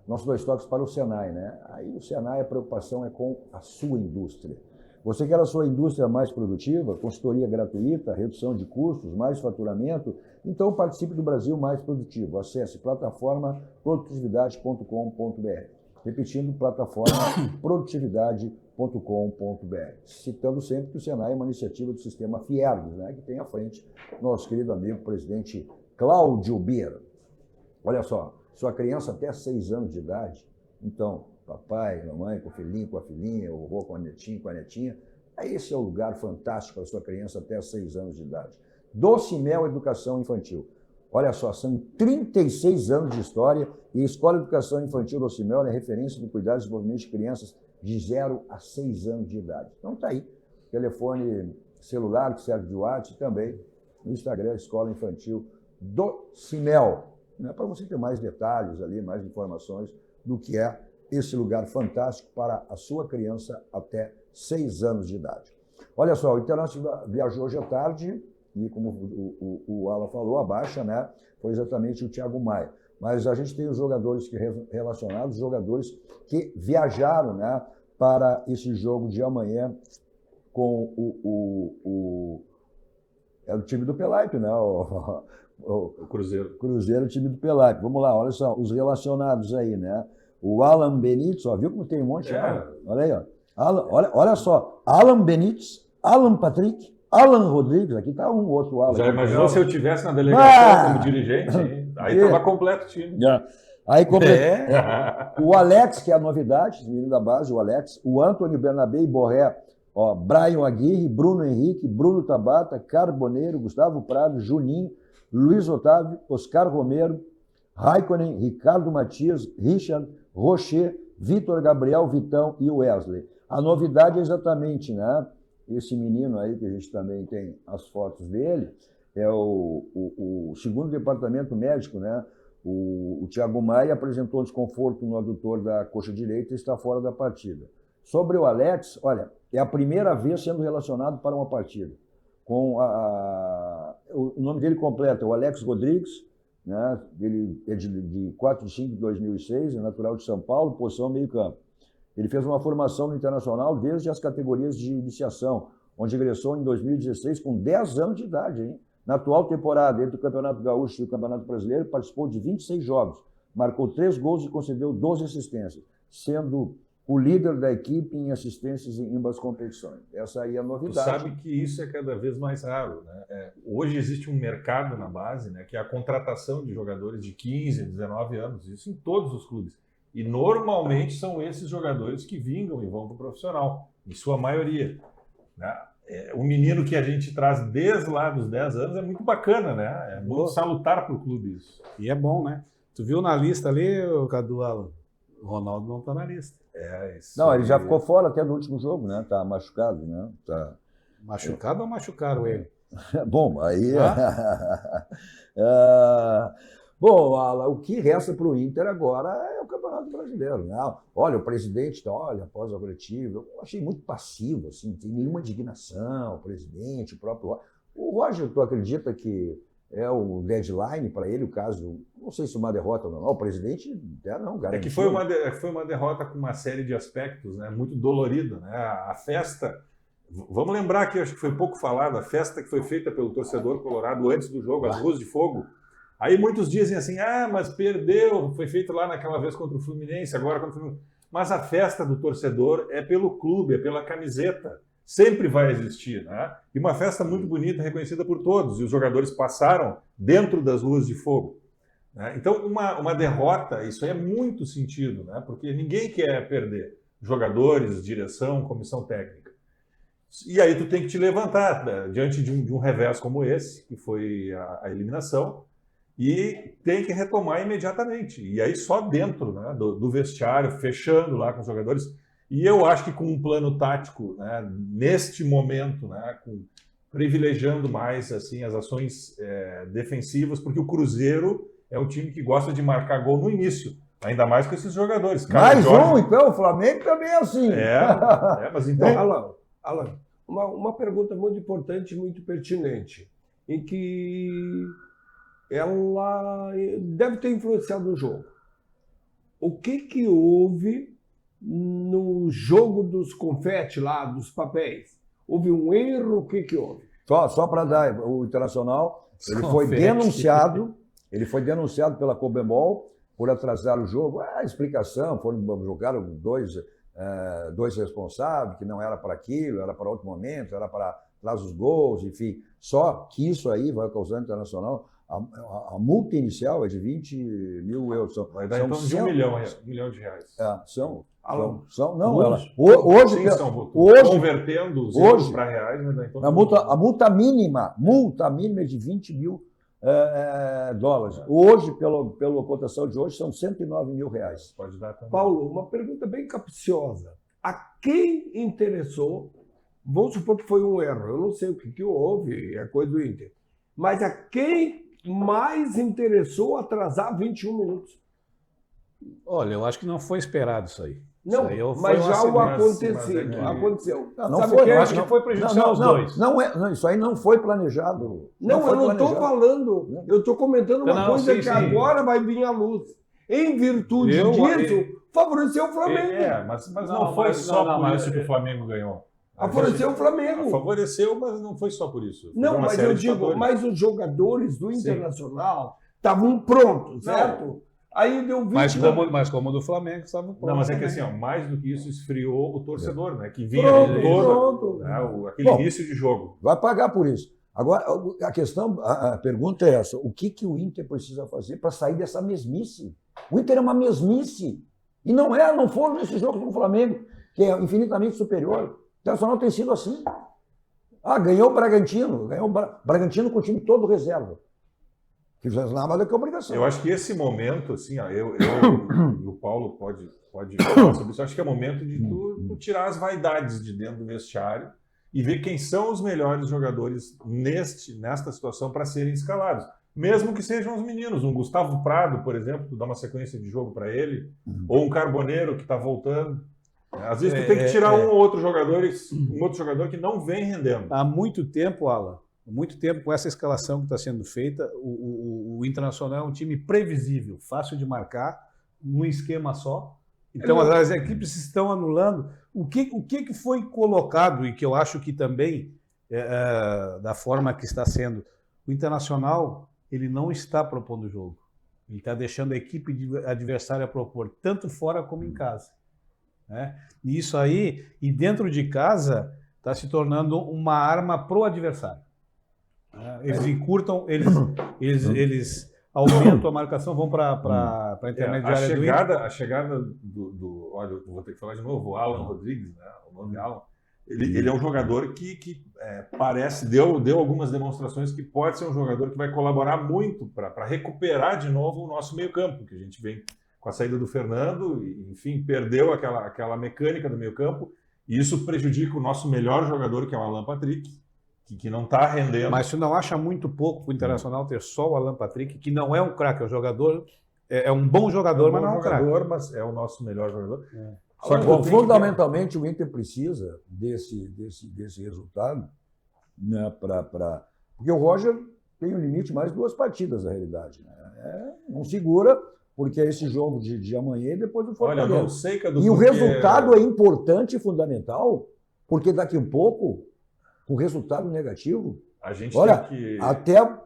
Nossos 2 toques para o Senai, né? Aí o Senai, a preocupação é com a sua indústria. Você quer a sua indústria mais produtiva, consultoria gratuita, redução de custos, mais faturamento? Então participe do Brasil Mais Produtivo. Acesse plataforma produtividade.com.br. Repetindo, plataforma produtividade.com.br. Citando sempre que o Senai é uma iniciativa do sistema Fiergs, né, que tem à frente nosso querido amigo presidente Cláudio Beer. Olha só, sua criança até 6 anos de idade, então, papai, mamãe, com o filhinho, com a filhinha, o avô com a netinha, esse é o lugar fantástico para sua criança até 6 anos de idade. Doce Mel Educação Infantil. Olha só, são 36 anos de história e a Escola de Educação Infantil Doce Mel é referência no cuidado e desenvolvimento de crianças de 0 a 6 anos de idade. Então tá aí, telefone celular que serve de WhatsApp também, no Instagram, Escola Infantil Doce Mel, né, para você ter mais detalhes ali, mais informações do que é esse lugar fantástico para a sua criança até 6 anos de idade. Olha só, o Internacional viajou hoje à tarde e, como o Alan falou, a baixa, né, foi exatamente o Thiago Maia. Mas a gente tem os jogadores relacionados, jogadores que viajaram, né, para esse jogo de amanhã com é o time do Pelaipe, né? O Cruzeiro. Cruzeiro, o time do Pelaipe. Vamos lá, olha só, os relacionados aí, né? O Alan Benítez, ó, viu como tem um monte de Alan? Olha aí, ó. Olha só, Alan Benítez, Alan Patrick, Alan Rodrigues, aqui está um outro Alan. Já imaginou se eu tivesse na delegação como dirigente? Aí estava completo o time. Aí o Alex, que é a novidade, menino da base, o Alex, o Antônio Bernabé e Borré, ó, Brian Aguirre, Bruno Henrique, Bruno Tabata, Carboneiro, Gustavo Prado, Juninho, Luiz Otávio, Oscar Romero, Raikkonen, Ricardo Matias, Richard, Rocher, Vitor Gabriel, Vitão e Wesley. A novidade é exatamente, né? Esse menino aí, que a gente também tem as fotos dele, é o segundo departamento médico, né? O Thiago Maia apresentou desconforto no adutor da coxa direita e está fora da partida. Sobre o Alex, olha, é a primeira vez sendo relacionado para uma partida. Com o nome dele completo é o Alex Rodrigues, né? Ele é de 4 de 5 de 2006, é natural de São Paulo, posição meio campo. Ele fez uma formação no Internacional desde as categorias de iniciação, onde ingressou em 2016 com 10 anos de idade, hein? Na atual temporada, entre o Campeonato Gaúcho e o Campeonato Brasileiro, participou de 26 jogos, marcou 3 gols e concedeu 12 assistências, sendo o líder da equipe em assistências em ambas competições. Essa aí é a novidade. Tu sabe que isso é cada vez mais raro, né? Hoje existe um mercado na base, né, que é a contratação de jogadores de 15, 19 anos, isso em todos os clubes. E normalmente são esses jogadores que vingam e vão para o profissional, em sua maioria, né? O menino que a gente traz desde lá dos 10 anos é muito bacana, né? É muito salutar para o clube isso. E é bom, né? Tu viu na lista ali, o Cadu Alan? O Ronaldo não está na lista. Não, ele já ficou fora até no último jogo, né? Tá machucado, né? Tá... Machucado ou machucaram ele? Bom, aí... Bom, Alan, o que resta para o Inter agora é o Campeonato Brasileiro, né? Olha, o presidente, olha, após a coletiva, eu achei muito passivo, assim, não tem nenhuma indignação, o presidente, o próprio... O Roger, tu acredita que é o deadline para ele, o caso, não sei se uma derrota ou não, o presidente não garantiu. É que foi uma derrota com uma série de aspectos, né, muito dolorida, né? A festa, vamos lembrar que acho que foi pouco falado, a festa que foi feita pelo torcedor colorado antes do jogo, as ruas de fogo. Aí muitos dizem assim, mas perdeu, foi feito lá naquela vez contra o Fluminense, agora contra o Fluminense. Mas a festa do torcedor é pelo clube, é pela camiseta. Sempre vai existir, né? E uma festa muito bonita, reconhecida por todos. E os jogadores passaram dentro das ruas de fogo, né? Então, uma derrota, isso aí é muito sentido, né? Porque ninguém quer perder. Jogadores, direção, comissão técnica. E aí tu tem que te levantar, né, diante de um revés como esse, que foi a eliminação, e tem que retomar imediatamente. E aí só dentro, né, do vestiário, fechando lá com os jogadores. E eu acho que com um plano tático, né, neste momento, né, privilegiando mais assim as ações defensivas, porque o Cruzeiro é um time que gosta de marcar gol no início, ainda mais com esses jogadores. Mais um, então, o Flamengo também é assim. Mas então... Alan, uma pergunta muito importante e muito pertinente, em que ela deve ter influenciado o jogo. O que houve no jogo dos confetes lá, dos papéis? Houve um erro? O que houve? Só para dar, o Internacional, ele foi denunciado pela Conmebol por atrasar o jogo. A explicação, jogaram dois responsáveis, que não era para aquilo, era para outro momento, era para atrás dos gols, enfim. Só que isso aí vai causar no Internacional. A multa inicial é de 20 mil euros. Vai dar em torno de $1 milhão de reais. Convertendo os euros para reais, vai dar em torno a multa mínima é de 20 mil dólares. Hoje, pela cotação de hoje, são 109 mil reais. Pode dar também. Paulo, uma pergunta bem capciosa. A quem interessou, vamos supor que foi um erro, eu não sei o que houve, é coisa do Inter, mas a quem mais interessou atrasar 21 minutos? Olha, eu acho que não foi esperado isso aí. Não, mas já aconteceu. Eu acho que foi prejudicial aos dois. Isso aí não foi planejado. Eu não estou falando. Eu estou comentando uma coisa que agora vai vir à luz. Em virtude disso, favoreceu o Flamengo. Mas não foi só por isso que o Flamengo ganhou. Favoreceu o Flamengo. Favoreceu, mas não foi só por isso. Não, mas eu digo, mas os jogadores do Internacional estavam prontos, certo? Aí deu 20 mas como o do Flamengo estava pronto. Não, mas é que assim, mais do que isso, esfriou o torcedor, né? Que vinha aquele início de jogo. Vai pagar por isso. Agora, a pergunta é essa: o que o Inter precisa fazer para sair dessa mesmice? O Inter é uma mesmice. E não foram nesses jogos com o Flamengo, que é infinitamente superior. O Internacional tem sido assim. Ganhou o Bragantino. Ganhou o Bragantino com o time todo reserva. Que fez nada do que obrigação. Eu acho que esse momento, assim, e o Paulo pode falar sobre isso, eu acho que é o momento de tu tirar as vaidades de dentro do vestiário e ver quem são os melhores jogadores nesta situação para serem escalados. Mesmo que sejam os meninos. Um Gustavo Prado, por exemplo, tu dá uma sequência de jogo para ele, ou um Carboneiro que está voltando. Às vezes tu tem que tirar um outro jogador que não vem rendendo. Há muito tempo, Alan, com essa escalação que está sendo feita, o Internacional é um time previsível, fácil de marcar, num esquema só. Então, as equipes estão anulando. O que foi colocado, e que eu acho que também, da forma que está sendo, o Internacional ele não está propondo o jogo. Ele está deixando a equipe adversária propor, tanto fora como em casa. Né? E isso aí, e dentro de casa, está se tornando uma arma pro adversário. Eles encurtam, eles aumentam a marcação, vão para a intermediária do Inter. A chegada do olha, eu vou ter que falar de novo, o Alan Rodrigues, né? O nome Alan, ele é um jogador que parece, deu algumas demonstrações que pode ser um jogador que vai colaborar muito para recuperar de novo o nosso meio-campo, que a gente vem com a saída do Fernando, e, enfim, perdeu aquela mecânica do meio-campo, e isso prejudica o nosso melhor jogador, que é o Alan Patrick, que não está rendendo. Mas você não acha muito pouco para o Internacional ter só o Alan Patrick, que não é um craque, é um jogador, é um bom jogador, mas não é um craque. Mas é o nosso melhor jogador. Só que, fundamentalmente, o Inter precisa desse resultado, né, porque o Roger tem um limite mais 2 partidas, na realidade. Né? Não segura, porque é esse jogo de amanhã e depois do Fortaleza. Olha, não sei, Cadu, e o resultado é importante e fundamental, porque daqui a pouco, com resultado negativo, a gente tem que... até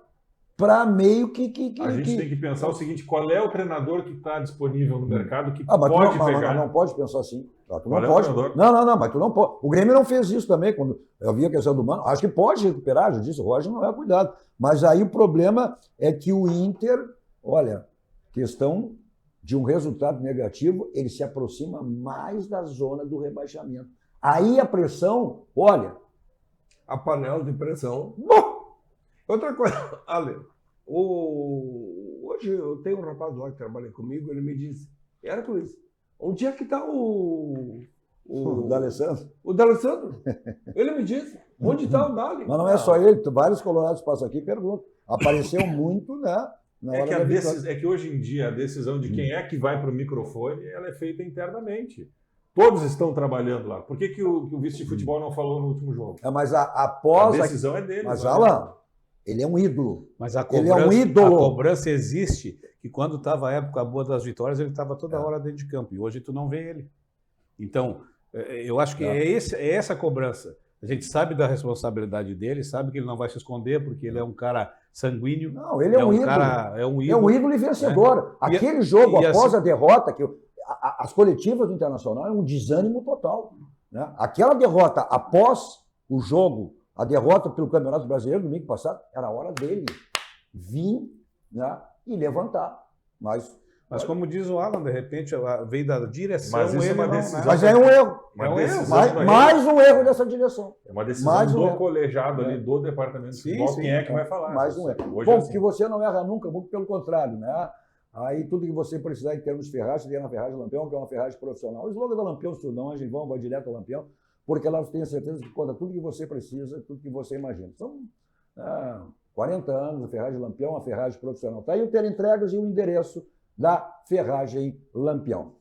para meio que... A gente tem que pensar o seguinte: qual é o treinador que está disponível no mercado que pode pegar... Não pode pensar assim. Tu não pode. Não, mas tu não pode. O Grêmio não fez isso também, quando eu vi a questão do Mano. Acho que pode recuperar, já disse, o Roger não é cuidado. Mas aí o problema é que o Inter, olha, questão de um resultado negativo, ele se aproxima mais da zona do rebaixamento. Aí a pressão, olha... A panela de pressão. Bom, outra coisa, Ale, hoje eu tenho um rapaz lá que trabalha comigo, ele me disse: Hércules, onde é que está o D'Alessandro? O D'Alessandro. Ele me disse, onde está o Dali? Mas não é só ele, vários colorados passam aqui e perguntam. Apareceu muito, né? É que hoje em dia a decisão de quem é que vai para o microfone ela é feita internamente. Todos estão trabalhando lá. Por que o vice de futebol não falou no último jogo? Mas após a decisão é dele. Mas, Alan, ele é um ídolo. Mas a ele é um ídolo. A cobrança existe, que quando estava a época boa das vitórias, ele estava toda hora dentro de campo. E hoje tu não vê ele. Então, eu acho que é essa cobrança. A gente sabe da responsabilidade dele, sabe que ele não vai se esconder, porque ele é um cara sanguíneo. Não, ele é um ídolo. É um ídolo. É um ídolo e vencedor. Aquele jogo, após a derrota, que as coletivas do Internacional é um desânimo total. Né? Aquela derrota após o jogo, a derrota pelo Campeonato Brasileiro domingo passado, era a hora dele vir, né, e levantar. Mas como diz o Alan, de repente veio da direção. Mas isso é uma decisão. Mas é um erro. Mais um erro dessa direção. É uma decisão do colegiado ali, do departamento de futebol. Quem é que vai falar? Mais um erro. Bom, porque você não erra nunca, muito pelo contrário, né? Aí tudo que você precisar em termos de ferragem, tem na Ferragem Lampião, que é uma ferragem profissional. O slogan da Lampião, Sudão, Angivão, vai direto ao Lampião, porque ela tem certeza que conta tudo que você precisa, tudo que você imagina. São 40 anos, a Ferragem Lampião, uma ferragem profissional. Está aí o teleentregas e o endereço da Ferragem Lampião.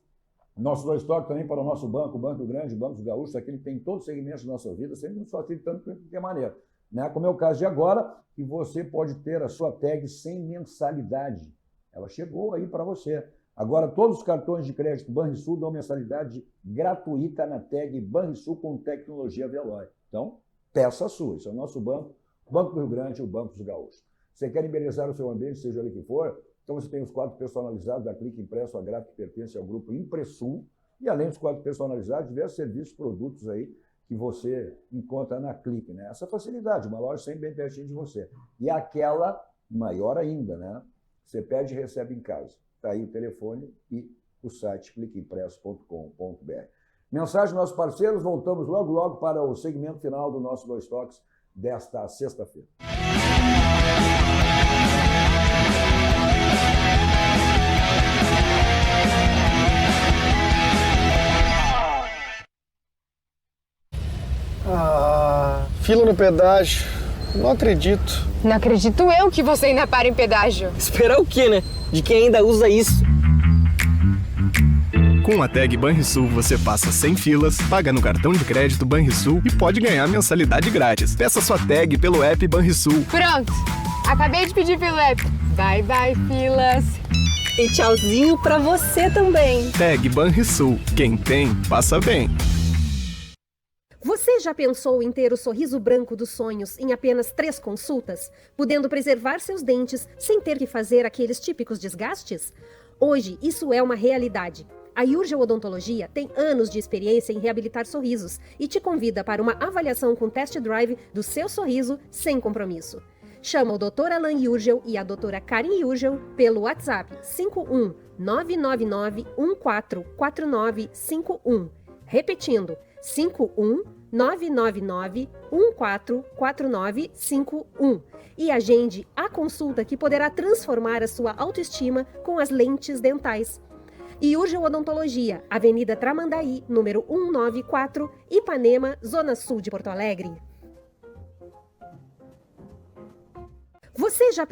Nosso dois toques também para o nosso banco, o Banco Grande, o Banco dos Gaúchos, aquele que tem todos os segmentos da nossa vida, sempre nos facilitando de qualquer maneira. Né? Como é o caso de agora, que você pode ter a sua tag sem mensalidade. Ela chegou aí para você. Agora, todos os cartões de crédito Banrisul dão mensalidade gratuita na tag Banrisul com tecnologia Veloy. Então, peça a sua. Esse é o nosso banco, o Banco do Rio Grande e o Banco dos Gaúchos. Você quer embelezar o seu ambiente, seja ele que for, então você tem os quadros personalizados da Clique Impresso, a gráfica que pertence ao grupo Impressul, e além dos quadros personalizados, diversos serviços, produtos aí que você encontra na Clique, né? Essa facilidade, uma loja sempre bem pertinho de você. E aquela maior ainda, né? Você pede e recebe em casa. Está aí o telefone e o site cliqueimpresso.com.br. Mensagem dos nossos parceiros, voltamos logo para o segmento final do nosso Dois Toques desta sexta-feira. Fila no pedágio. Não acredito. Não acredito eu que você ainda para em pedágio. Esperar o quê, né? De quem ainda usa isso. Com a tag Banrisul, você passa sem filas, paga no cartão de crédito Banrisul e pode ganhar mensalidade grátis. Peça sua tag pelo app Banrisul. Pronto. Acabei de pedir pelo app. Bye, bye, filas. E tchauzinho pra você também. Tag Banrisul. Quem tem, passa bem. Você já pensou em ter o sorriso branco dos sonhos em apenas 3 consultas, podendo preservar seus dentes sem ter que fazer aqueles típicos desgastes? Hoje, isso é uma realidade. A Urgel Odontologia tem anos de experiência em reabilitar sorrisos e te convida para uma avaliação com test drive do seu sorriso sem compromisso. Chama o Dr. Alan Urgel e a Dra. Karen Urgel pelo WhatsApp 51 999 144951. Repetindo, 51 999 144951 e agende a consulta que poderá transformar a sua autoestima com as lentes dentais. E Urgel Odontologia, Avenida Tramandaí, número 194, Ipanema, Zona Sul de Porto Alegre. Você já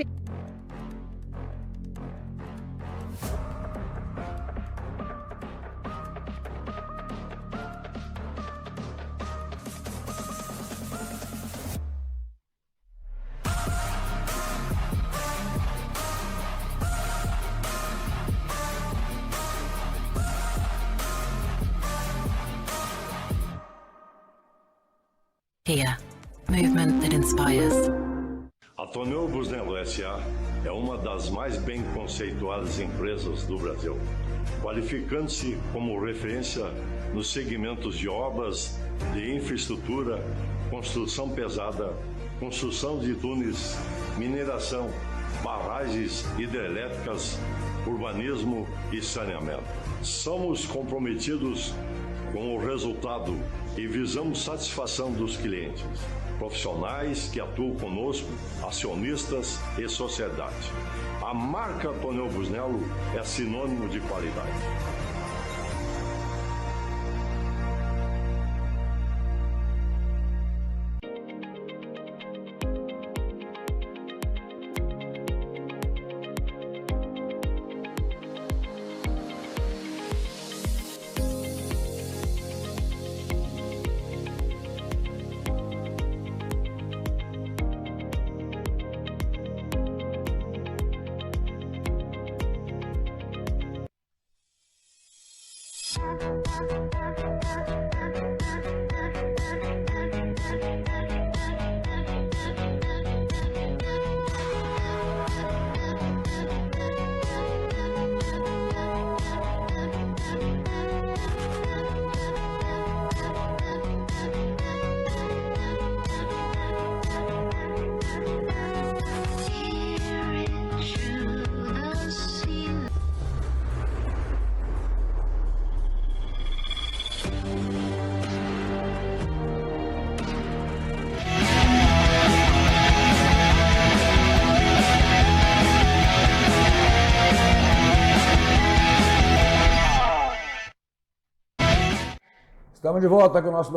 Here, movement that inspires. A Tonel Busnello S.A. é uma das mais bem conceituadas empresas do Brasil, qualificando-se como referência nos segmentos de obras de infraestrutura, construção pesada, construção de túneis, mineração, barragens hidrelétricas, urbanismo e saneamento. Somos comprometidos com o resultado e visamos satisfação dos clientes, profissionais que atuam conosco, acionistas e sociedade. A marca Tonel Busnello é sinônimo de qualidade. Estamos de volta com o nosso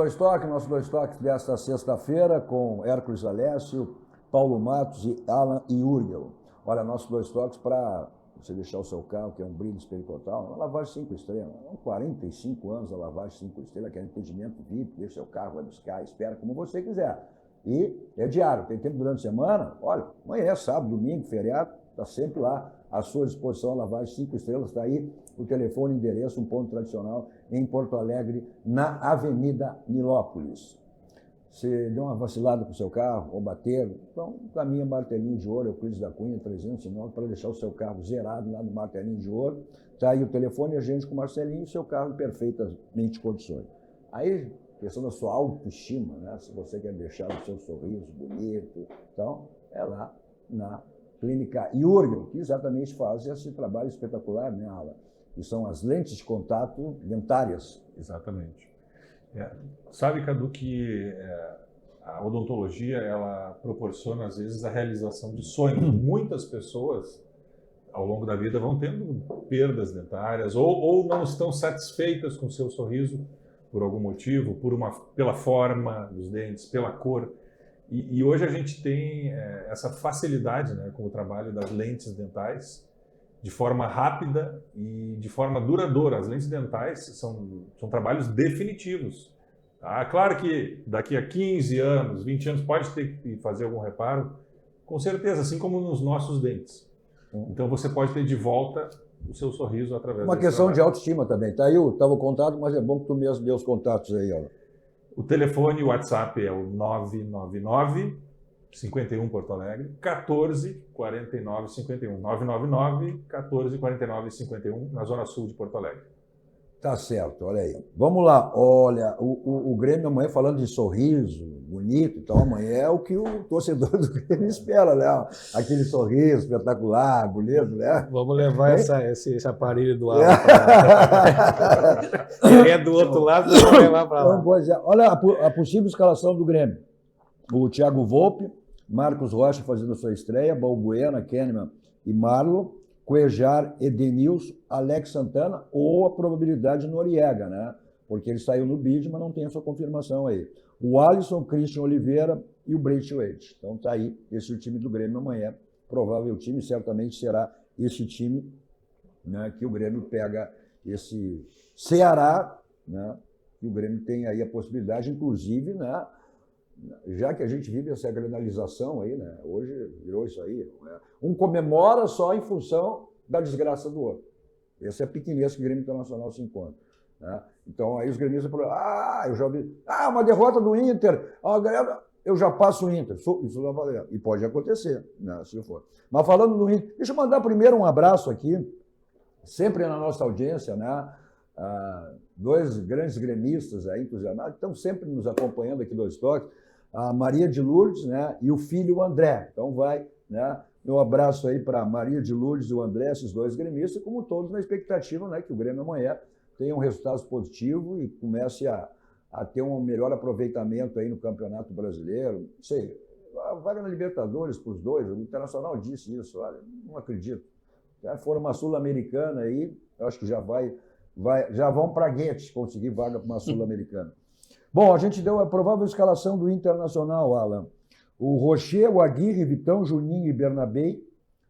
Dois Toques desta sexta-feira com Hércules Alessio, Paulo Matos e Alan Iurgel. Olha, nosso Dois Toques para você deixar o seu carro, que é um brilho pericotal, uma lavagem 5 estrelas. 45 anos a lavagem 5 estrelas, que é atendimento VIP, deixa seu carro, vai buscar, espera como você quiser. E é diário, tem tempo durante a semana, olha, amanhã, sábado, domingo, feriado, está sempre lá à sua disposição a lavagem 5 estrelas, está aí o telefone, endereço, um ponto tradicional em Porto Alegre, na Avenida Nilópolis. Você deu uma vacilada com o seu carro, ou bateram, então caminha Martelinho de Ouro, Euclides da Cunha, 309, para deixar o seu carro zerado lá no Martelinho de Ouro. Está aí o telefone, a gente com o Marcelinho, seu carro em perfeitamente condições. Aí, questão da sua autoestima, né? Se você quer deixar o seu sorriso bonito, então é lá na Clínica Iurgel, que exatamente faz esse trabalho espetacular, né, Alan? Que são as lentes de contato dentárias. Exatamente. Sabe, Cadu, que a odontologia ela proporciona, às vezes, a realização de sonhos. Muitas pessoas, ao longo da vida, vão tendo perdas dentárias ou não estão satisfeitas com o seu sorriso por algum motivo, pela forma dos dentes, pela cor. E hoje a gente tem essa facilidade, né, com o trabalho das lentes dentais, de forma rápida e de forma duradoura. As lentes dentais são trabalhos definitivos. Tá? Claro que daqui a 15 anos, 20 anos, pode ter que fazer algum reparo, com certeza, assim como nos nossos dentes. Então você pode ter de volta o seu sorriso através uma questão de autoestima também. Tá aí, estava o contato, mas é bom que tu mesmo dê os contatos aí. Ó. O telefone, o WhatsApp é o 999 51 Porto Alegre, 14 49 51. 999 14 49 51, na Zona Sul de Porto Alegre. Tá certo, olha aí. Vamos lá, olha, o Grêmio amanhã falando de sorriso, bonito e tal, amanhã é o que o torcedor do Grêmio espera, né? Aquele sorriso espetacular, bonito, né? Vamos levar esse aparelho do Alan para lá. É do outro lado, vamos levar para lá. Pois é. Olha a possível escalação do Grêmio. O Thiago Volpe, Marcos Rocha fazendo sua estreia, Balbuena, Kahneman e Marlon, Cuejar, Edenilson, Alex Santana ou a probabilidade Noriega, né? Porque ele saiu no bid, mas não tem a sua confirmação aí. O Alisson, Christian Oliveira e o Braithwaite. Então tá aí, esse é o time do Grêmio amanhã. Provável time, certamente será esse time, né, que o Grêmio pega esse Ceará, né? Que o Grêmio tem aí a possibilidade, inclusive, né? Já que a gente vive essa granalização aí, né? Hoje virou isso aí. Né? Um comemora só em função da desgraça do outro. Essa é a pequenez que o Grêmio Internacional se encontra. Né? Então aí os gremistas falam, eu já ouvi, uma derrota do Inter, eu já passo o Inter. Isso não vai valer. E pode acontecer, né, se for. Mas falando do Inter, deixa eu mandar primeiro um abraço aqui, sempre na nossa audiência, né? Dois grandes gremistas aí, entusiasmados, que estão sempre nos acompanhando aqui Dois Toques, a Maria de Lourdes, né, e o filho André. Então vai, né, meu abraço aí para Maria de Lourdes e o André, esses dois gremistas, como todos na expectativa, né, que o Grêmio amanhã tenha um resultado positivo e comece a ter um melhor aproveitamento aí no Campeonato Brasileiro. Não sei, a vaga na Libertadores para os dois, o Internacional disse isso, olha, não acredito. Já foram uma Sul-Americana aí, eu acho que já vão para Guedes conseguir vaga para uma Sul-Americana. Bom, a gente deu a provável escalação do Internacional, Alan. O Rocher, o Aguirre, Vitão, Juninho e Bernabé.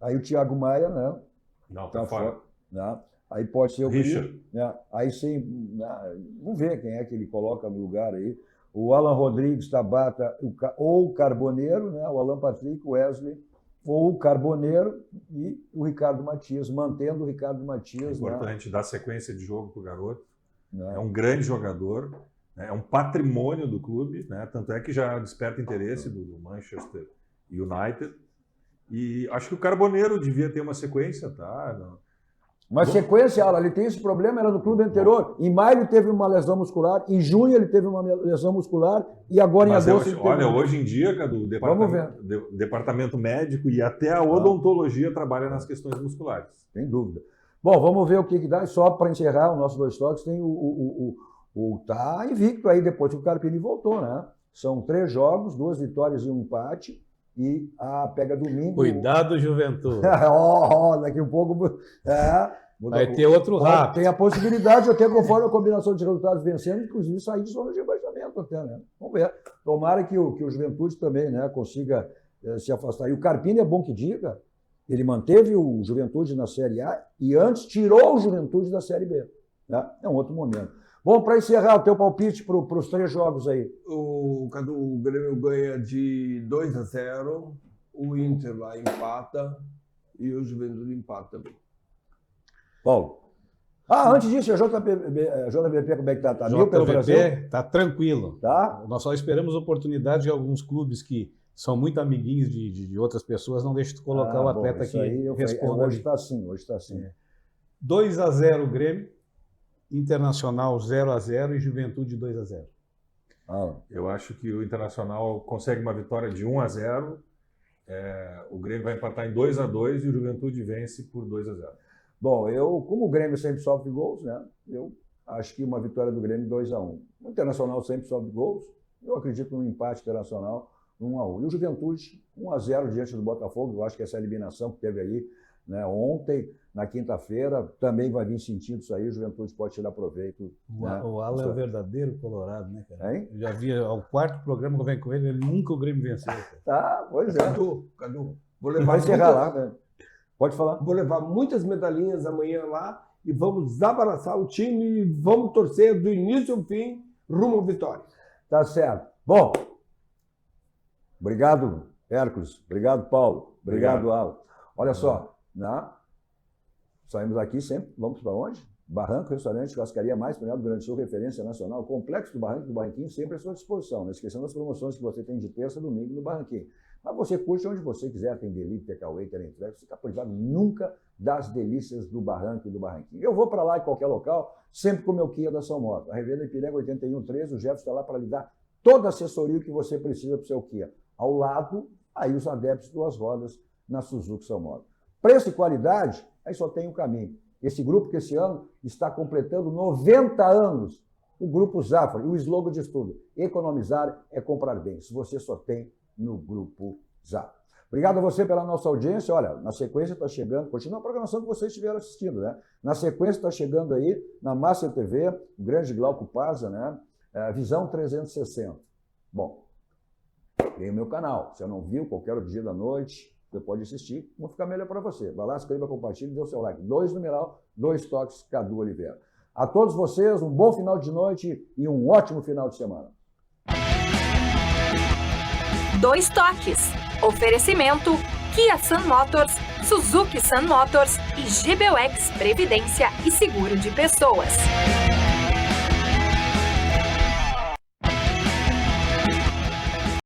Aí o Thiago Maia, né? Não, tá fora. Né? Aí pode ser o Richard. Né? Aí sim, né? Vamos ver quem é que ele coloca no lugar aí. O Alan Rodrigues, Tabata ou o Carboneiro, né? O Alan Patrick, o Wesley, ou o Carboneiro e o Ricardo Matias, mantendo o Ricardo Matias. É importante dar sequência de jogo para o garoto. Né? É um grande jogador, né? É um patrimônio do clube, né? Tanto é que já desperta interesse do Manchester United. E acho que o Carboneiro devia ter uma sequência, tá? Mas sequência, Alan, ele tem esse problema, era no clube anterior. Em maio ele teve uma lesão muscular, em junho ele teve uma lesão muscular e agora em agosto ele teve... Olha, hoje em dia, Cadu, o departamento médico e até a odontologia trabalha nas questões musculares. Sem dúvida. Bom, vamos ver o que dá. Só para encerrar o nosso Dois Toques, tem tá invicto aí depois que o Carpini voltou, né? São 3 jogos, 2 vitórias e 1 empate. E pega domingo. Cuidado, Juventude. Daqui um pouco. Vai ter outro rato. Tem a possibilidade, até conforme a combinação de resultados vencendo, inclusive sair de zona de rebaixamento até, né? Vamos ver. Tomara que o Juventude também, né, consiga se afastar. E o Carpini é bom que diga, ele manteve o Juventude na Série A e antes tirou o Juventude da Série B. Né? É um outro momento. Bom, para encerrar, o teu palpite para os 3 jogos aí. O Grêmio ganha de 2-0, o Inter lá empata e o Juventude empata também. Paulo. Antes disso, a JVP como é que tá? Tá mil pelo Brasil? Tá tranquilo. Tá? Nós só esperamos oportunidade de alguns clubes que são muito amiguinhos de outras pessoas, não deixam de colocar o atleta que responda. Hoje está assim. 2-0 Grêmio, Internacional 0-0 e Juventude 2-0. Eu acho que o Internacional consegue uma vitória de 1-0, o Grêmio vai empatar em 2-2 e o Juventude vence por 2-0. Bom, como o Grêmio sempre sofre gols, né? Eu acho que uma vitória do Grêmio 2-1. O Internacional sempre sofre gols, eu acredito num empate internacional 1-1. E o Juventude 1-0 diante do Botafogo, eu acho que essa eliminação que teve aí, né, ontem, na quinta-feira, também vai vir sentido isso aí, o Juventude pode tirar proveito. O Alan é o verdadeiro colorado, né, cara? Hein? Eu já vi ao 4º programa que eu venho com ele nunca o Grêmio venceu. Tá, pois é. Cadu, vou levar vai encerrar lá, né? Pode falar. Vou levar muitas medalhinhas amanhã lá e vamos abraçar o time e vamos torcer do início ao fim rumo à vitória. Tá certo. Bom, obrigado, Hércules. Obrigado, Paulo. Obrigado, Alan. Olha só, né? Saímos aqui sempre, vamos para onde? Barranco, restaurante, churrascaria mais premiado do Rio Grande do Sul, referência nacional, complexo do Barranco e do Barranquinho, sempre à sua disposição. Não esquecendo das promoções que você tem de terça e domingo no Barranquinho. Mas você curte onde você quiser, tem delivery, takeaway, entrega, você está privado nunca das delícias do Barranco e do Barranquinho. Eu vou para lá em qualquer local, sempre com o meu Kia da São Moto. A revenda Ipiranga 8113, o Jefferson está lá para lhe dar toda a assessoria que você precisa para o seu Kia. Ao lado, aí os adeptos 2 rodas na Suzuki São Moto. Preço e qualidade, aí só tem um caminho. Esse grupo que esse ano está completando 90 anos, o Grupo Zafra, e o slogan de tudo, economizar é comprar bem. Se você só tem no Grupo Zafra. Obrigado a você pela nossa audiência. Olha, na sequência está chegando, continua a programação que vocês estiveram assistindo, né? Na sequência está chegando aí, na Master TV, o grande Glauco Paza, né? Visão 360. Bom, tem o meu canal. Se eu não viu, qualquer outro dia da noite, você pode assistir, vai ficar melhor para você. Vai lá, inscreva, compartilhe e dê o seu like. 2 numeral, 2 toques, Cadu Oliveira. A todos vocês, um bom final de noite e um ótimo final de semana. 2 toques. Oferecimento Kia Sun Motors, Suzuki Sun Motors e GBUX Previdência e Seguro de Pessoas.